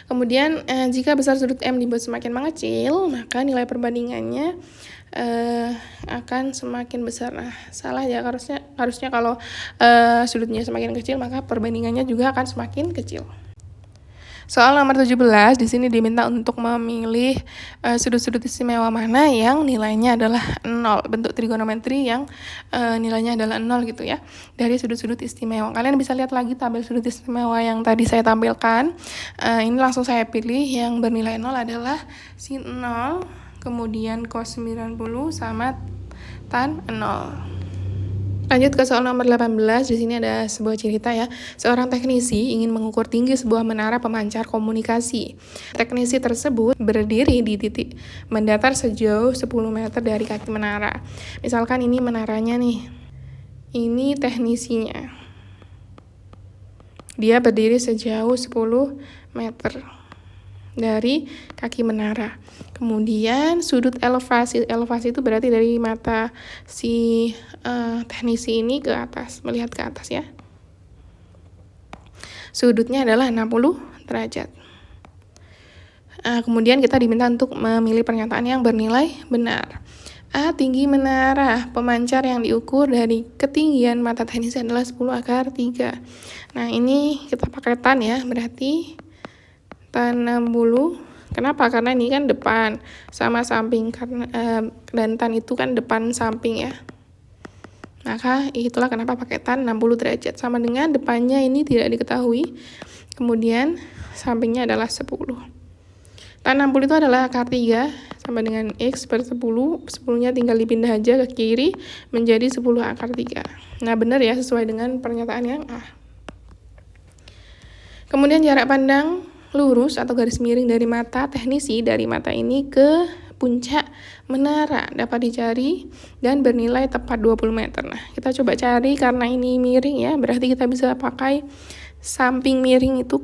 [SPEAKER 1] Kemudian jika besar sudut M dibuat semakin mengecil, maka nilai perbandingannya akan semakin besar. Nah, salah ya, harusnya kalau sudutnya semakin kecil, maka perbandingannya juga akan semakin kecil. Soal nomor 17, di sini diminta untuk memilih sudut-sudut istimewa mana yang nilainya adalah 0. Bentuk trigonometri yang nilainya adalah 0 gitu ya. Dari sudut-sudut istimewa. Kalian bisa lihat lagi tabel sudut istimewa yang tadi saya tampilkan. Ini langsung saya pilih yang bernilai 0 adalah sin 0, kemudian cos 90 sama tan 0. Lanjut ke soal nomor 18, di sini ada sebuah cerita ya. Seorang teknisi ingin mengukur tinggi sebuah menara pemancar komunikasi. Teknisi tersebut berdiri di titik mendatar sejauh 10 meter dari kaki menara. Misalkan ini menaranya nih. Ini teknisinya. Dia berdiri sejauh 10 meter dari kaki menara. Kemudian sudut elevasi itu berarti dari mata si teknisi ini ke atas, melihat ke atas ya. Sudutnya adalah 60 derajat. Kemudian kita diminta untuk memilih pernyataan yang bernilai benar. A. Tinggi menara pemancar yang diukur dari ketinggian mata teknisi adalah 10/3. Nah, ini kita pakai tan ya, berarti tan 60. Kenapa? Karena ini kan depan sama samping, karena dan tan itu kan depan samping ya. Maka itulah kenapa pakai tan 60 derajat. Sama dengan depannya ini tidak diketahui. Kemudian sampingnya adalah 10. Tan 60 itu adalah akar 3 sama dengan X per 10. 10-nya tinggal dipindah aja ke kiri menjadi 10/3. Nah, benar ya, sesuai dengan pernyataan yang A. Kemudian jarak pandang lurus atau garis miring dari mata teknisi dari mata ini ke puncak menara dapat dicari dan bernilai tepat 20 meter. Nah, kita coba cari karena ini miring ya, berarti kita bisa pakai samping miring itu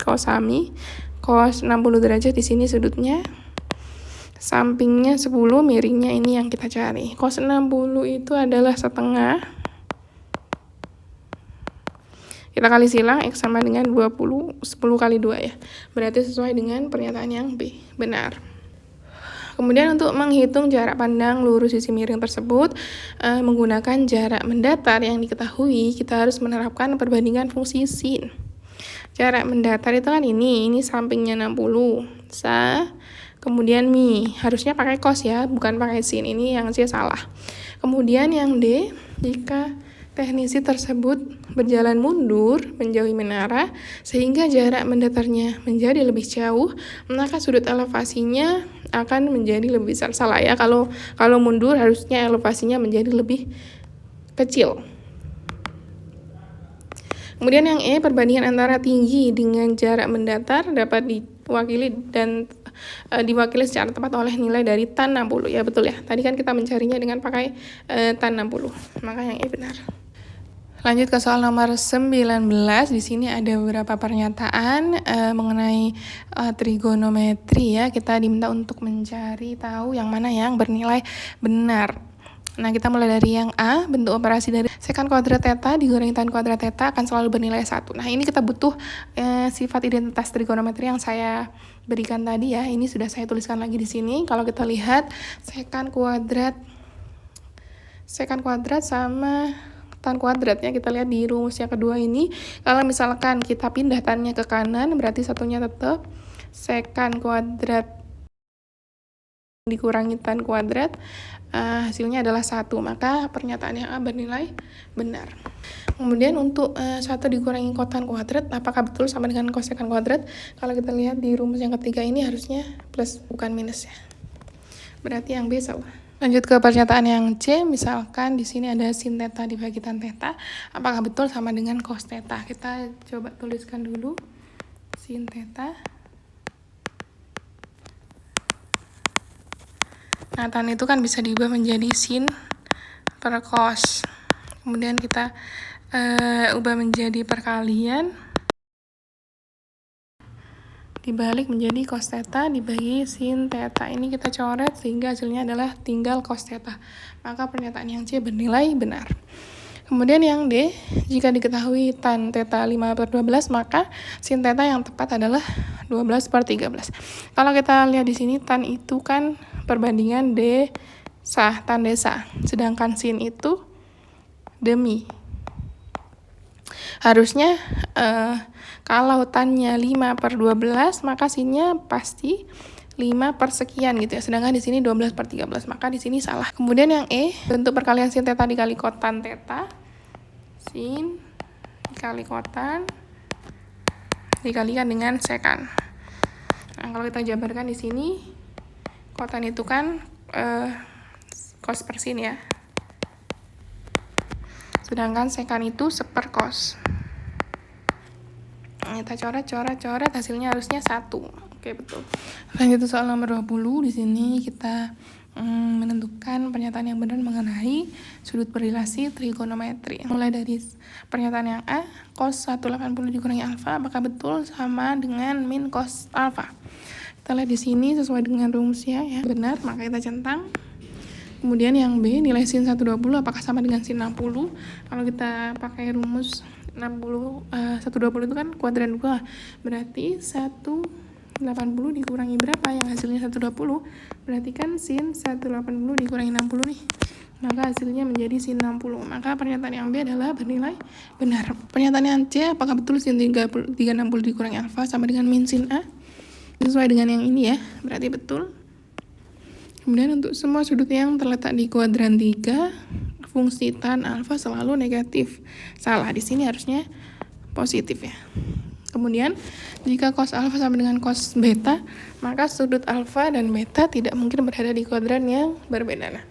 [SPEAKER 1] cosami. Cos 60 derajat di sini sudutnya. Sampingnya 10, miringnya ini yang kita cari. Cos 60 itu adalah setengah. Kita kali silang, X sama dengan 20, 10 kali 2 ya. Berarti sesuai dengan pernyataan yang B, benar. Kemudian untuk menghitung jarak pandang lurus sisi miring tersebut, menggunakan jarak mendatar yang diketahui, kita harus menerapkan perbandingan fungsi sin. Jarak mendatar itu kan ini sampingnya 60, kemudian mi, harusnya pakai cos ya, bukan pakai sin, ini yang C salah. Kemudian yang D, jika teknisi tersebut berjalan mundur menjauhi menara sehingga jarak mendatarnya menjadi lebih jauh, maka sudut elevasinya akan menjadi lebih besar. Salah ya, kalau mundur harusnya elevasinya menjadi lebih kecil. Kemudian yang E, perbandingan antara tinggi dengan jarak mendatar dapat diwakili secara tepat oleh nilai dari tan 60. Ya betul ya, tadi kan kita mencarinya dengan pakai tan 60, maka yang E benar. Lanjut ke soal nomor 19. Di sini ada beberapa pernyataan mengenai trigonometri ya. Kita diminta untuk mencari tahu yang mana yang bernilai benar. Nah, kita mulai dari yang A, bentuk operasi dari sekant kuadrat theta dikurangi tan kuadrat theta akan selalu bernilai 1. Nah, ini kita butuh sifat identitas trigonometri yang saya berikan tadi ya. Ini sudah saya tuliskan lagi di sini. Kalau kita lihat sekant kuadrat sama tan kuadrat ya, kita lihat di rumus yang kedua ini. Kalau misalkan kita pindah tannya ke kanan, berarti satunya tetap sekant kuadrat dikurangi tan kuadrat, hasilnya adalah 1, maka pernyataan yang A bernilai benar. Kemudian untuk 1 dikurangi kotan kuadrat, apakah betul sama dengan kosekan kuadrat? Kalau kita lihat di rumus yang ketiga ini harusnya plus bukan minus ya, berarti yang B salah. Lanjut ke pernyataan yang C, misalkan di sini ada sin theta dibagi tan theta, apakah betul sama dengan cos theta? Kita coba tuliskan dulu sin theta. Nah, tan itu kan bisa diubah menjadi sin per cos. Kemudian kita ubah menjadi perkalian, dibalik menjadi cos theta dibagi sin theta. Ini kita coret sehingga hasilnya adalah tinggal cos theta. Maka pernyataan yang C bernilai benar. Kemudian yang D, jika diketahui tan theta 5/12, maka sin theta yang tepat adalah 12/13. Kalau kita lihat di sini, tan itu kan perbandingan tan desa, sedangkan sin itu demi. Harusnya kalau tannya 5/12, maka sinnya pasti 5/sekian gitu ya. Sedangkan di sini 12/13, maka di sini salah. Kemudian yang E, bentuk perkalian sin theta dikali kotan theta. Sin dikali kotan dikalikan dengan sekan. Nah, kalau kita jabarkan di sini, kotan itu kan cos per sin ya. sedangkan sekan itu seperkos. Kita coret, hasilnya harusnya 1. Oke, betul. Lanjut soal nomor 20. Di sini kita menentukan pernyataan yang benar mengenai sudut berrelasi trigonometri. Mulai dari pernyataan yang A, cos 180 dikurangi alfa, apakah betul sama dengan min cos alfa? Kita lihat di sini sesuai dengan rumusnya ya, benar, maka kita centang. Kemudian yang B, nilai sin 120 apakah sama dengan sin 60? Kalau kita pakai rumus 120 itu kan kuadran 2, berarti 180 dikurangi berapa yang hasilnya 120, berarti kan sin 180 dikurangi 60 nih, maka hasilnya menjadi sin 60. Maka pernyataan yang B adalah bernilai benar. Pernyataan yang C, apakah betul sin 360 dikurangi alfa sama dengan min sin A? Sesuai dengan yang ini ya, berarti betul. Kemudian untuk semua sudut yang terletak di kuadran 3, fungsi tan alfa selalu negatif. Salah, di sini harusnya positif ya. Kemudian, jika cos alfa sama dengan cos beta, maka sudut alfa dan beta tidak mungkin berada di kuadran yang berbeda. Nah,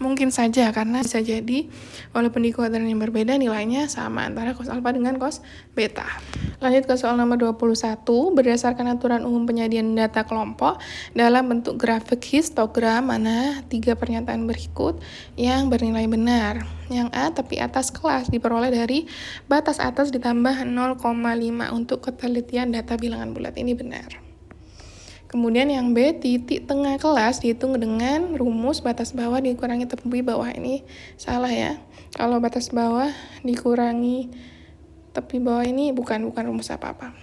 [SPEAKER 1] mungkin saja karena bisa jadi walaupun di kuadran yang berbeda nilainya sama antara cos alfa dengan cos beta. Lanjut ke soal nomor 21. Berdasarkan aturan umum penyajian data kelompok dalam bentuk grafik histogram, mana 3 pernyataan berikut yang bernilai benar. Yang A, tepi atas kelas diperoleh dari batas atas ditambah 0,5 untuk ketelitian data bilangan bulat. Ini benar. Kemudian yang B, titik tengah kelas dihitung dengan rumus batas bawah dikurangi tepi bawah. Ini salah ya. Kalau batas bawah dikurangi tepi bawah ini bukan rumus apa-apa.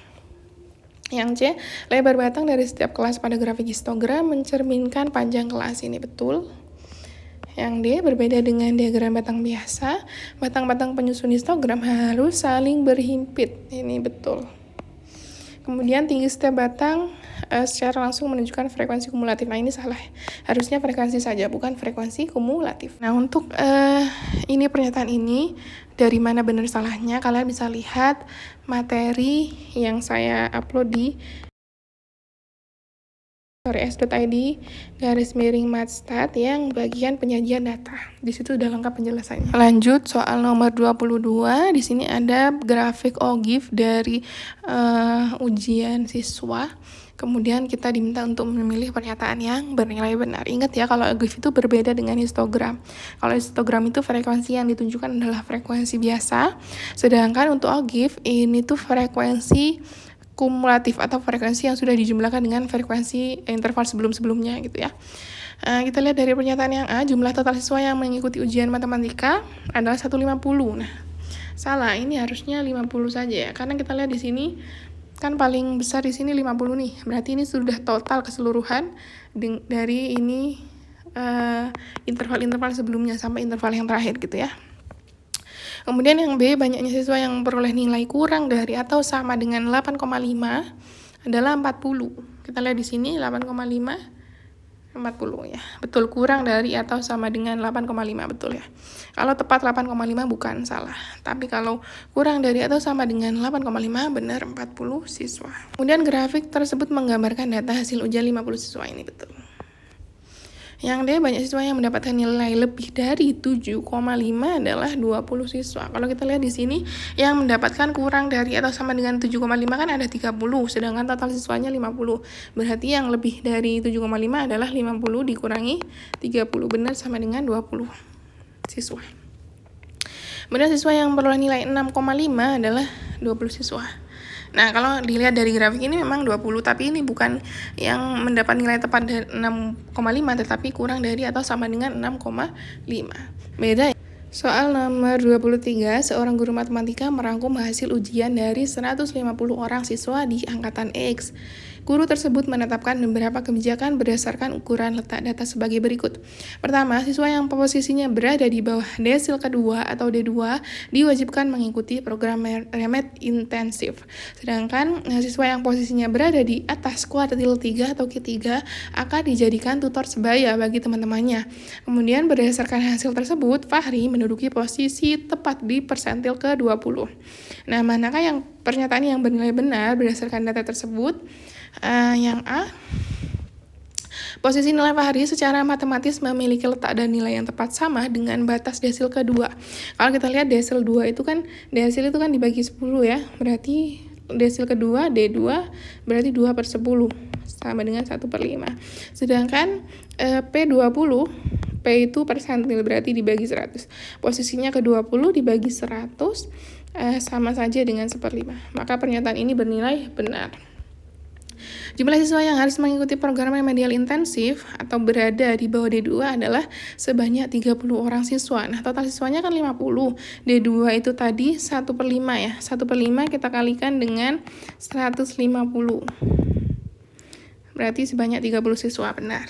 [SPEAKER 1] Yang C, lebar batang dari setiap kelas pada grafik histogram mencerminkan panjang kelas. Ini betul. Yang D, berbeda dengan diagram batang biasa, batang-batang penyusun histogram harus saling berhimpit. Ini betul. Kemudian tinggi setiap batang secara langsung menunjukkan frekuensi kumulatif. Nah, ini salah. Harusnya frekuensi saja, bukan frekuensi kumulatif. Nah, untuk ini pernyataan ini, dari mana benar salahnya, kalian bisa lihat materi yang saya upload di s.id/matstat yang bagian penyajian data. Di situ udah lengkap penjelasannya. Lanjut soal nomor 22. Di sini ada grafik OGIF dari ujian siswa. Kemudian kita diminta untuk memilih pernyataan yang bernilai benar. Ingat ya, kalau OGIF itu berbeda dengan histogram. Kalau histogram itu frekuensi yang ditunjukkan adalah frekuensi biasa. Sedangkan untuk OGIF ini tuh frekuensi kumulatif atau frekuensi yang sudah dijumlahkan dengan frekuensi interval sebelum-sebelumnya gitu ya. Kita lihat dari pernyataan yang A, jumlah total siswa yang mengikuti ujian matematika adalah 150. Nah, salah, ini harusnya 50 saja ya. Karena kita lihat di sini kan paling besar di sini 50 nih. Berarti ini sudah total keseluruhan dari ini interval-interval sebelumnya sampai interval yang terakhir gitu ya. Kemudian yang B, banyaknya siswa yang memperoleh nilai kurang dari atau sama dengan 8,5 adalah 40. Kita lihat di sini 8,5 40 ya. Betul, kurang dari atau sama dengan 8,5, betul ya. Kalau tepat 8,5 bukan, salah. Tapi kalau kurang dari atau sama dengan 8,5 benar 40 siswa. Kemudian grafik tersebut menggambarkan data hasil ujian 50 siswa, ini betul. Yang D, banyak siswa yang mendapatkan nilai lebih dari 7,5 adalah 20 siswa. Kalau kita lihat di sini, yang mendapatkan kurang dari atau sama dengan 7,5 kan ada 30, sedangkan total siswanya 50. Berarti yang lebih dari 7,5 adalah 50 dikurangi 30, benar sama dengan 20 siswa. Kemudian siswa yang memperoleh nilai 6,5 adalah 20 siswa. Nah, kalau dilihat dari grafik ini memang 20, tapi ini bukan yang mendapat nilai tepat dari 6,5, tetapi kurang dari atau sama dengan 6,5. Beda ya? Soal nomor 23, seorang guru matematika merangkum hasil ujian dari 150 orang siswa di angkatan X. Guru tersebut menetapkan beberapa kebijakan berdasarkan ukuran letak data sebagai berikut. Pertama, siswa yang posisinya berada di bawah desil kedua atau D2 diwajibkan mengikuti program remed intensif. Sedangkan siswa yang posisinya berada di atas kuartil 3 atau Q3 akan dijadikan tutor sebaya bagi teman-temannya. Kemudian berdasarkan hasil tersebut, Fahri menduduki posisi tepat di persentil ke-20. Nah, manakah yang pernyataan yang bernilai benar berdasarkan data tersebut? Yang A, Posisi nilai Fahri secara matematis memiliki letak dan nilai yang tepat sama dengan batas desil kedua. Kalau kita lihat desil 2 itu kan, desil itu kan dibagi 10 ya, berarti desil kedua D2 berarti 2/10 sama dengan 1/5. Sedangkan P20, P itu persentil berarti dibagi 100. Posisinya ke 20 dibagi 100 sama saja dengan 1/5. Maka pernyataan ini bernilai benar. Jumlah siswa yang harus mengikuti program remedial intensif atau berada di bawah D2 adalah sebanyak 30 orang siswa. Nah, total siswanya kan 50. D2 itu tadi 1/5 ya. 1/5 kita kalikan dengan 150. Berarti sebanyak 30 siswa, benar.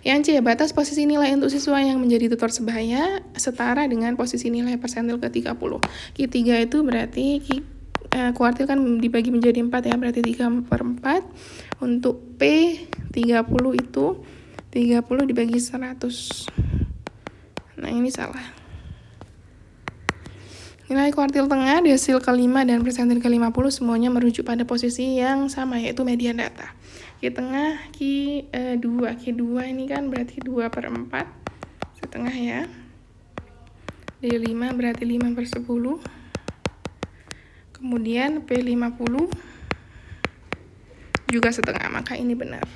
[SPEAKER 1] Yang C, batas posisi nilai untuk siswa yang menjadi tutor sebaya setara dengan posisi nilai persentil ke-30. Q3 itu berarti kuartil kan dibagi menjadi 4 ya, berarti 3/4. Untuk P30 itu 30 dibagi 100. Nah, ini salah. Nilai kuartil tengah, desil ke-5, dan persentil ke-50 semuanya merujuk pada posisi yang sama, yaitu median data. Q tengah, Q2 ini kan berarti 2/4 setengah ya. D5 berarti 5/10. Kemudian P50 juga setengah, maka ini benar.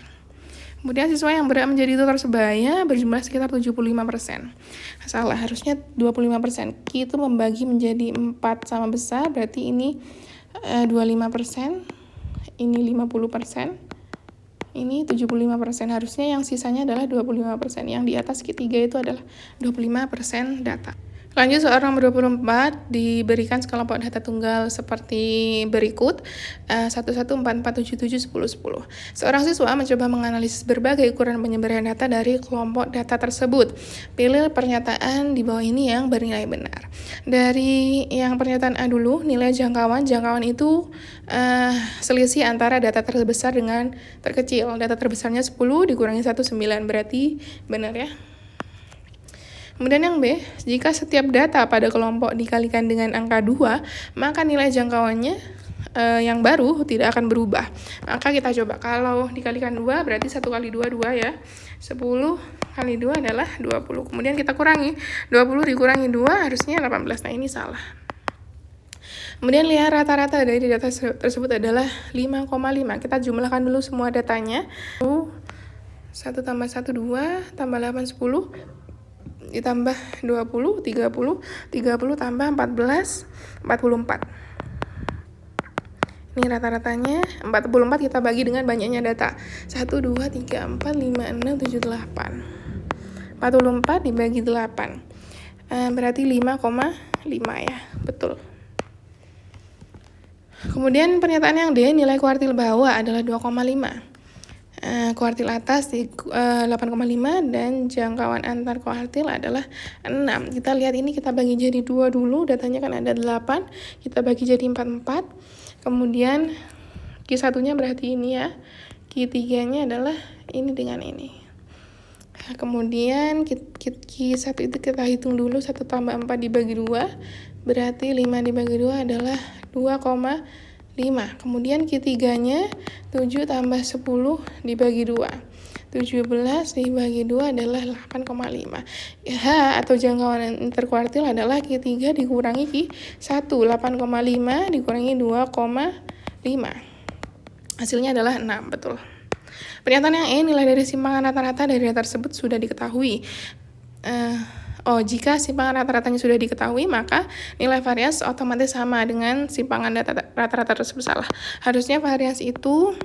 [SPEAKER 1] Kemudian siswa yang berhak menjadi tutor sebaya berjumlah sekitar 75%. Salah, harusnya 25%. Q itu membagi menjadi 4 sama besar, berarti ini 25%, ini 50%, ini 75%. Harusnya yang sisanya adalah 25%. Yang di atas Q3 itu adalah 25% data. Lanjut, soal nomor 24 diberikan sekelompok data tunggal seperti berikut, 1, 1, 4, 4, 7, 7, 10, 10. Seorang siswa mencoba menganalisis berbagai ukuran penyebaran data dari kelompok data tersebut. Pilih pernyataan di bawah ini yang bernilai benar. Dari yang pernyataan A dulu, nilai jangkauan itu selisih antara data terbesar dengan terkecil. Data terbesarnya 10 dikurangi 1, 9, berarti benar ya. Kemudian yang B, jika setiap data pada kelompok dikalikan dengan angka 2, maka nilai jangkauannya yang baru tidak akan berubah. Maka kita coba, kalau dikalikan 2 berarti 1 kali 2, 2 ya. 10 kali 2 adalah 20. Kemudian kita kurangi, 20 dikurangi 2 harusnya 18. Nah, ini salah. Kemudian lihat rata-rata dari data tersebut adalah 5,5. Kita jumlahkan dulu semua datanya. 1 tambah 1, 2, tambah 8, 10. Ditambah 20, 30, 30 tambah 14, 44. Ini rata-ratanya 44 kita bagi dengan banyaknya data. 1, 2, 3, 4, 5, 6, 7, 8. 44 dibagi 8. Berarti 5,5 ya, betul. Kemudian pernyataan yang D, nilai kuartil bawah adalah 2,5. Kuartil atas di 8,5 dan jangkauan antar kuartil adalah 6. Kita lihat ini, kita bagi jadi 2 dulu, datanya kan ada 8, kita bagi jadi 4. Kemudian Q1-nya berarti ini ya, Q3-nya adalah ini dengan ini. Kemudian Q1 itu kita hitung dulu, 1 tambah 4 dibagi 2, berarti 5 dibagi 2 adalah 2,5. Kemudian Q3-nya 7 tambah 10 dibagi 2. 17 dibagi 2 adalah 8,5. H atau jangkauan interkuartil adalah Q3 dikurangi Q1. 8,5 dikurangi 2,5. Hasilnya adalah 6, betul. Pernyataan yang E, nilai dari simpangan rata-rata dari data tersebut sudah diketahui. Jika simpangan rata-ratanya sudah diketahui, maka nilai variasi otomatis sama dengan simpangan data rata-rata tersebut. Salah. Harusnya variasi itu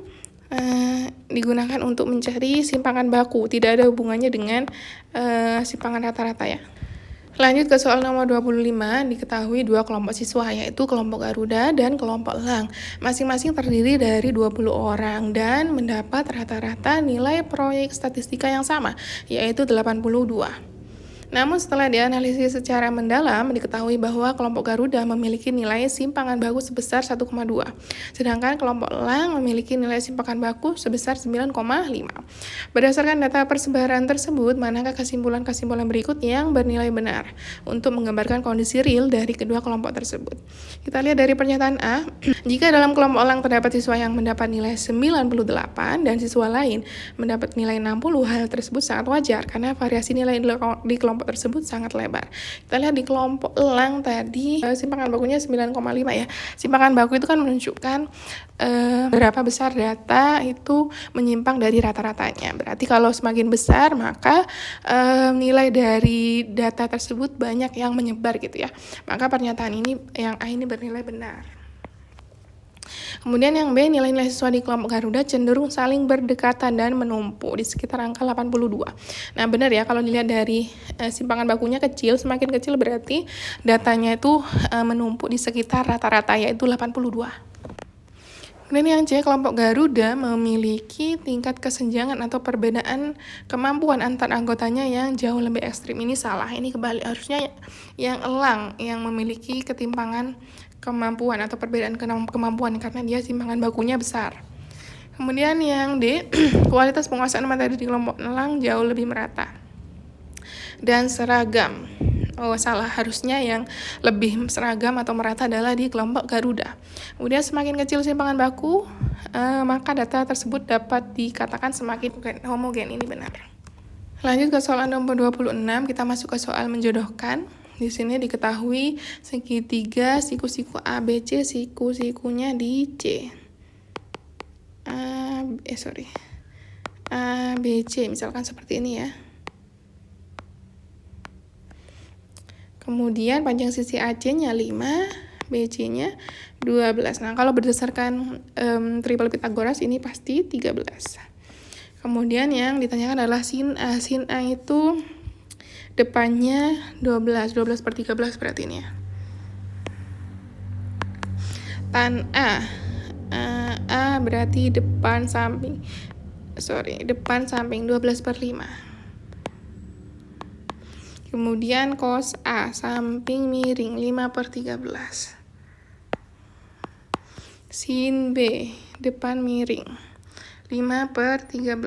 [SPEAKER 1] digunakan untuk mencari simpangan baku, tidak ada hubungannya dengan simpangan rata-rata ya. Lanjut ke soal nomor 25, diketahui 2 kelompok siswa, yaitu kelompok Garuda dan kelompok Elang. Masing-masing terdiri dari 20 orang dan mendapat rata-rata nilai proyek statistika yang sama, yaitu 82. Namun setelah dianalisis secara mendalam, diketahui bahwa kelompok Garuda memiliki nilai simpangan baku sebesar 1,2, sedangkan kelompok Elang memiliki nilai simpangan baku sebesar 9,5. Berdasarkan data persebaran tersebut, manakah kesimpulan-kesimpulan berikut yang bernilai benar untuk menggambarkan kondisi real dari kedua kelompok tersebut? Kita lihat dari pernyataan A, jika dalam kelompok Elang terdapat siswa yang mendapat nilai 98 dan siswa lain mendapat nilai 60, hal tersebut sangat wajar karena variasi nilai di kelompok tersebut sangat lebar. Kita lihat di kelompok Elang tadi simpangan bakunya 9,5 ya. Simpangan baku itu kan menunjukkan berapa besar data itu menyimpang dari rata-ratanya. Berarti kalau semakin besar maka nilai dari data tersebut banyak yang menyebar gitu ya. Maka pernyataan ini yang A ini bernilai benar. Kemudian yang B, nilai-nilai siswa di kelompok Garuda cenderung saling berdekatan dan menumpuk di sekitar angka 82. Nah benar ya, kalau dilihat dari simpangan bakunya kecil, semakin kecil berarti datanya itu menumpuk di sekitar rata-rata yaitu 82. Kemudian yang C, kelompok Garuda memiliki tingkat kesenjangan atau perbedaan kemampuan antar anggotanya yang jauh lebih ekstrim. Ini salah, ini kebalik. Harusnya yang Elang yang memiliki ketimpangan kemampuan atau perbedaan kemampuan karena dia simpangan bakunya besar. Kemudian yang D, kualitas penguasaan materi di kelompok Elang jauh lebih merata dan seragam. Oh salah, harusnya yang lebih seragam atau merata adalah di kelompok Garuda. Kemudian semakin kecil simpangan baku, maka data tersebut dapat dikatakan semakin homogen. Ini benar. Lanjut ke soal nomor 26, kita masuk ke soal menjodohkan. Di sini diketahui segitiga siku-siku ABC, siku-sikunya di C. ABC misalkan seperti ini ya. Kemudian panjang sisi AC-nya 5, BC-nya 12. Nah, kalau berdasarkan triple Pythagoras ini pasti 13. Kemudian yang ditanyakan adalah sin A. Sin A itu depannya 12 per 13 berarti ini ya. Tan A. A berarti depan samping 12 per 5. Kemudian cos A, samping miring 5 per 13. Sin B, depan miring 5 per 13.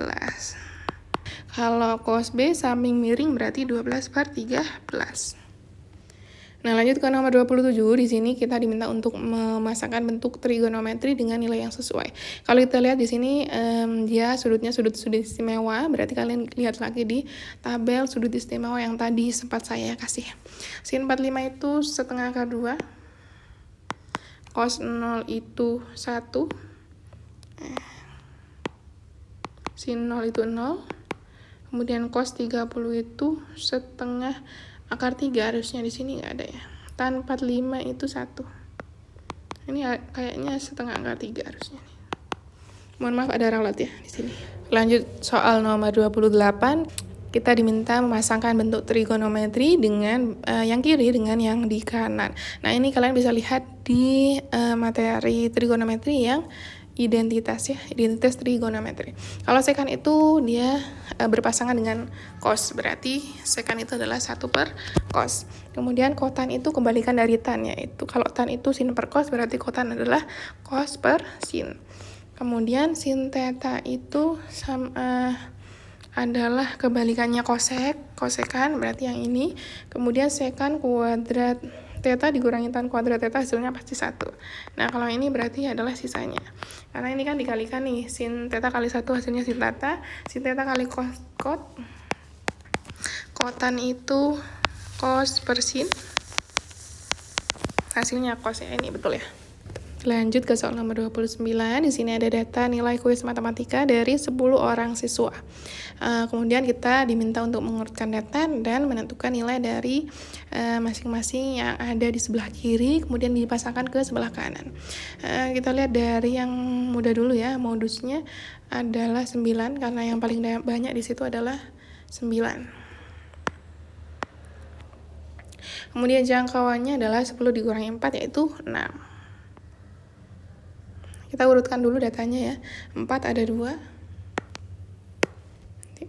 [SPEAKER 1] Kalau cos B, samping miring berarti 12 per 13. Nah, lanjut ke nomor 27. Di sini kita diminta untuk memasangkan bentuk trigonometri dengan nilai yang sesuai. Kalau kita lihat di sini dia sudutnya sudut istimewa, berarti kalian lihat lagi di tabel sudut istimewa yang tadi sempat saya kasih. Sin 45 itu setengah akar 2. Cos 0 itu 1. Sin 0 itu 0. Kemudian cos 30 itu setengah akar 3, harusnya di sini nggak ada ya. Tan 45 itu 1. Ini kayaknya setengah akar 3 harusnya. Mohon maaf ada ralat ya di sini. Lanjut soal nomor 28. Kita diminta memasangkan bentuk trigonometri dengan yang kiri dengan yang di kanan. Nah, ini kalian bisa lihat di materi trigonometri yang identitas trigonometri. Kalau sekan itu dia berpasangan dengan cos, berarti sekan itu adalah 1 per cos. Kemudian kotan itu kebalikan dari tan, yaitu kalau tan itu sin per cos, berarti kotan adalah cos per sin. Kemudian sin theta itu adalah kebalikannya kosekan, berarti yang ini. Kemudian sekan kuadrat theta dikurangi tan kuadrat theta, hasilnya pasti 1. Nah, kalau ini berarti adalah sisanya. Karena ini kan dikalikan nih, sin theta kali 1 hasilnya sin theta, sin theta kali kotan itu cos per sin, hasilnya cos ya, ini betul ya. Lanjut ke soal nomor 29. Di sini ada data nilai kuis matematika dari 10 orang siswa. Kemudian kita diminta untuk mengurutkan data dan menentukan nilai dari masing-masing yang ada di sebelah kiri, kemudian dipasangkan ke sebelah kanan. Kita lihat dari yang mudah dulu ya. Modusnya adalah 9 karena yang paling banyak di situ adalah 9. Kemudian jangkauannya adalah 10 dikurangi 4 yaitu 6. Kita urutkan dulu datanya ya. 4 ada 2.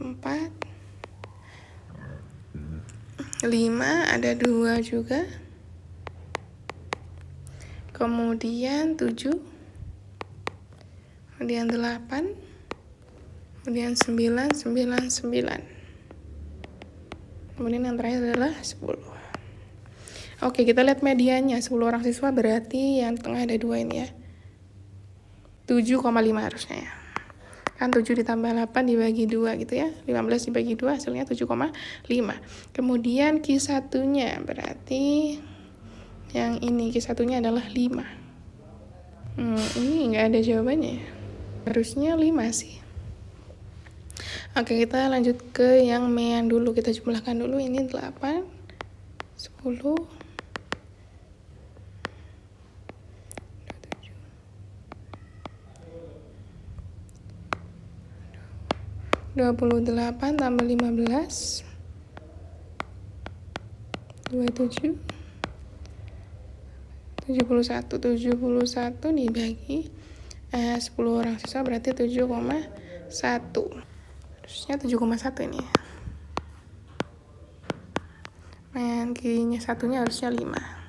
[SPEAKER 1] 4. 5 ada 2 juga. Kemudian 7. Kemudian 8. Kemudian 9, 9, 9. Kemudian yang terakhir adalah 10. Oke, kita lihat mediannya. 10 orang siswa berarti yang tengah ada 2 ini ya. 7,5 harusnya ya. Kan 7 ditambah 8 dibagi 2 gitu ya. 15 dibagi 2 hasilnya 7,5. Kemudian Q1-nya berarti yang ini Q1-nya adalah 5. Ini nggak ada jawabannya ya. Harusnya 5 sih. Oke, kita lanjut ke yang mean dulu. Kita jumlahkan dulu. Ini 8, 10, 28 tambah 15, 27, 71 dibagi 10 orang siswa berarti 7,1. Harusnya 7,1 ini ya. Yang Q-nya satunya harusnya 5.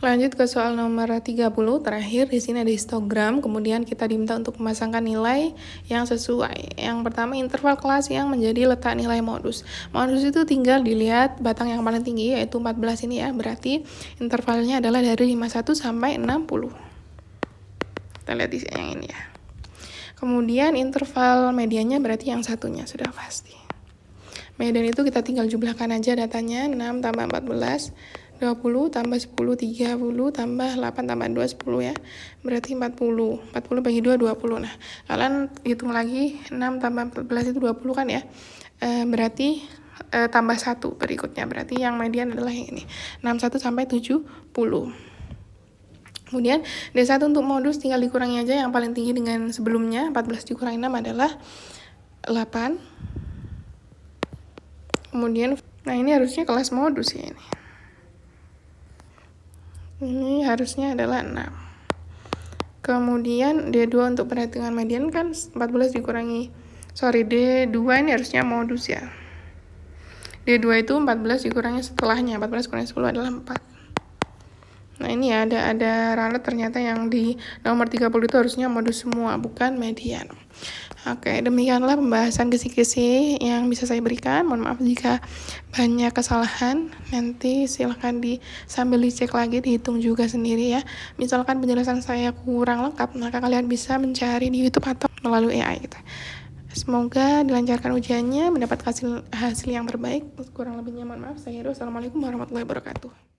[SPEAKER 1] Lanjut ke soal nomor 30 terakhir. Di sini ada histogram, kemudian kita diminta untuk memasangkan nilai yang sesuai. Yang pertama interval kelas yang menjadi letak nilai modus. Modus itu tinggal dilihat batang yang paling tinggi yaitu 14 ini ya. Berarti intervalnya adalah dari 51 sampai 60. Kita lihat di sini yang ini ya. Kemudian interval mediannya berarti yang satunya sudah pasti. Median itu kita tinggal jumlahkan aja datanya. 6 tambah 14, 20 tambah 10, 30 tambah 8 tambah 2, 10 ya. Berarti 40. 40 bagi 2, 20. Nah, kalian hitung lagi 6 tambah 14 itu 20 kan ya. Berarti tambah 1 berikutnya. Berarti yang median adalah yang ini. 61 sampai 70. Kemudian D1 untuk modus tinggal dikurangi aja yang paling tinggi dengan sebelumnya. 14 dikurangi 6 adalah 8. Kemudian, nah ini harusnya kelas modus ya ini. Ini harusnya adalah 6. Kemudian D2 untuk perhitungan median kan 14 dikurangi, D2 ini harusnya modus ya. D2 itu 14 dikurangi setelahnya, 14 kurangi 10 adalah 4. Nah ini ya, ada ralat ternyata yang di nomor 30 itu harusnya modus semua, bukan median. Oke, demikianlah pembahasan kisi-kisi yang bisa saya berikan. Mohon maaf jika banyak kesalahan. Nanti silahkan sambil dicek lagi, dihitung juga sendiri ya. Misalkan penjelasan saya kurang lengkap, maka kalian bisa mencari di YouTube atau melalui AI gitu. Semoga dilancarkan ujiannya, mendapat hasil yang terbaik. Kurang lebihnya mohon maaf. Saya Heru. Assalamualaikum warahmatullahi wabarakatuh.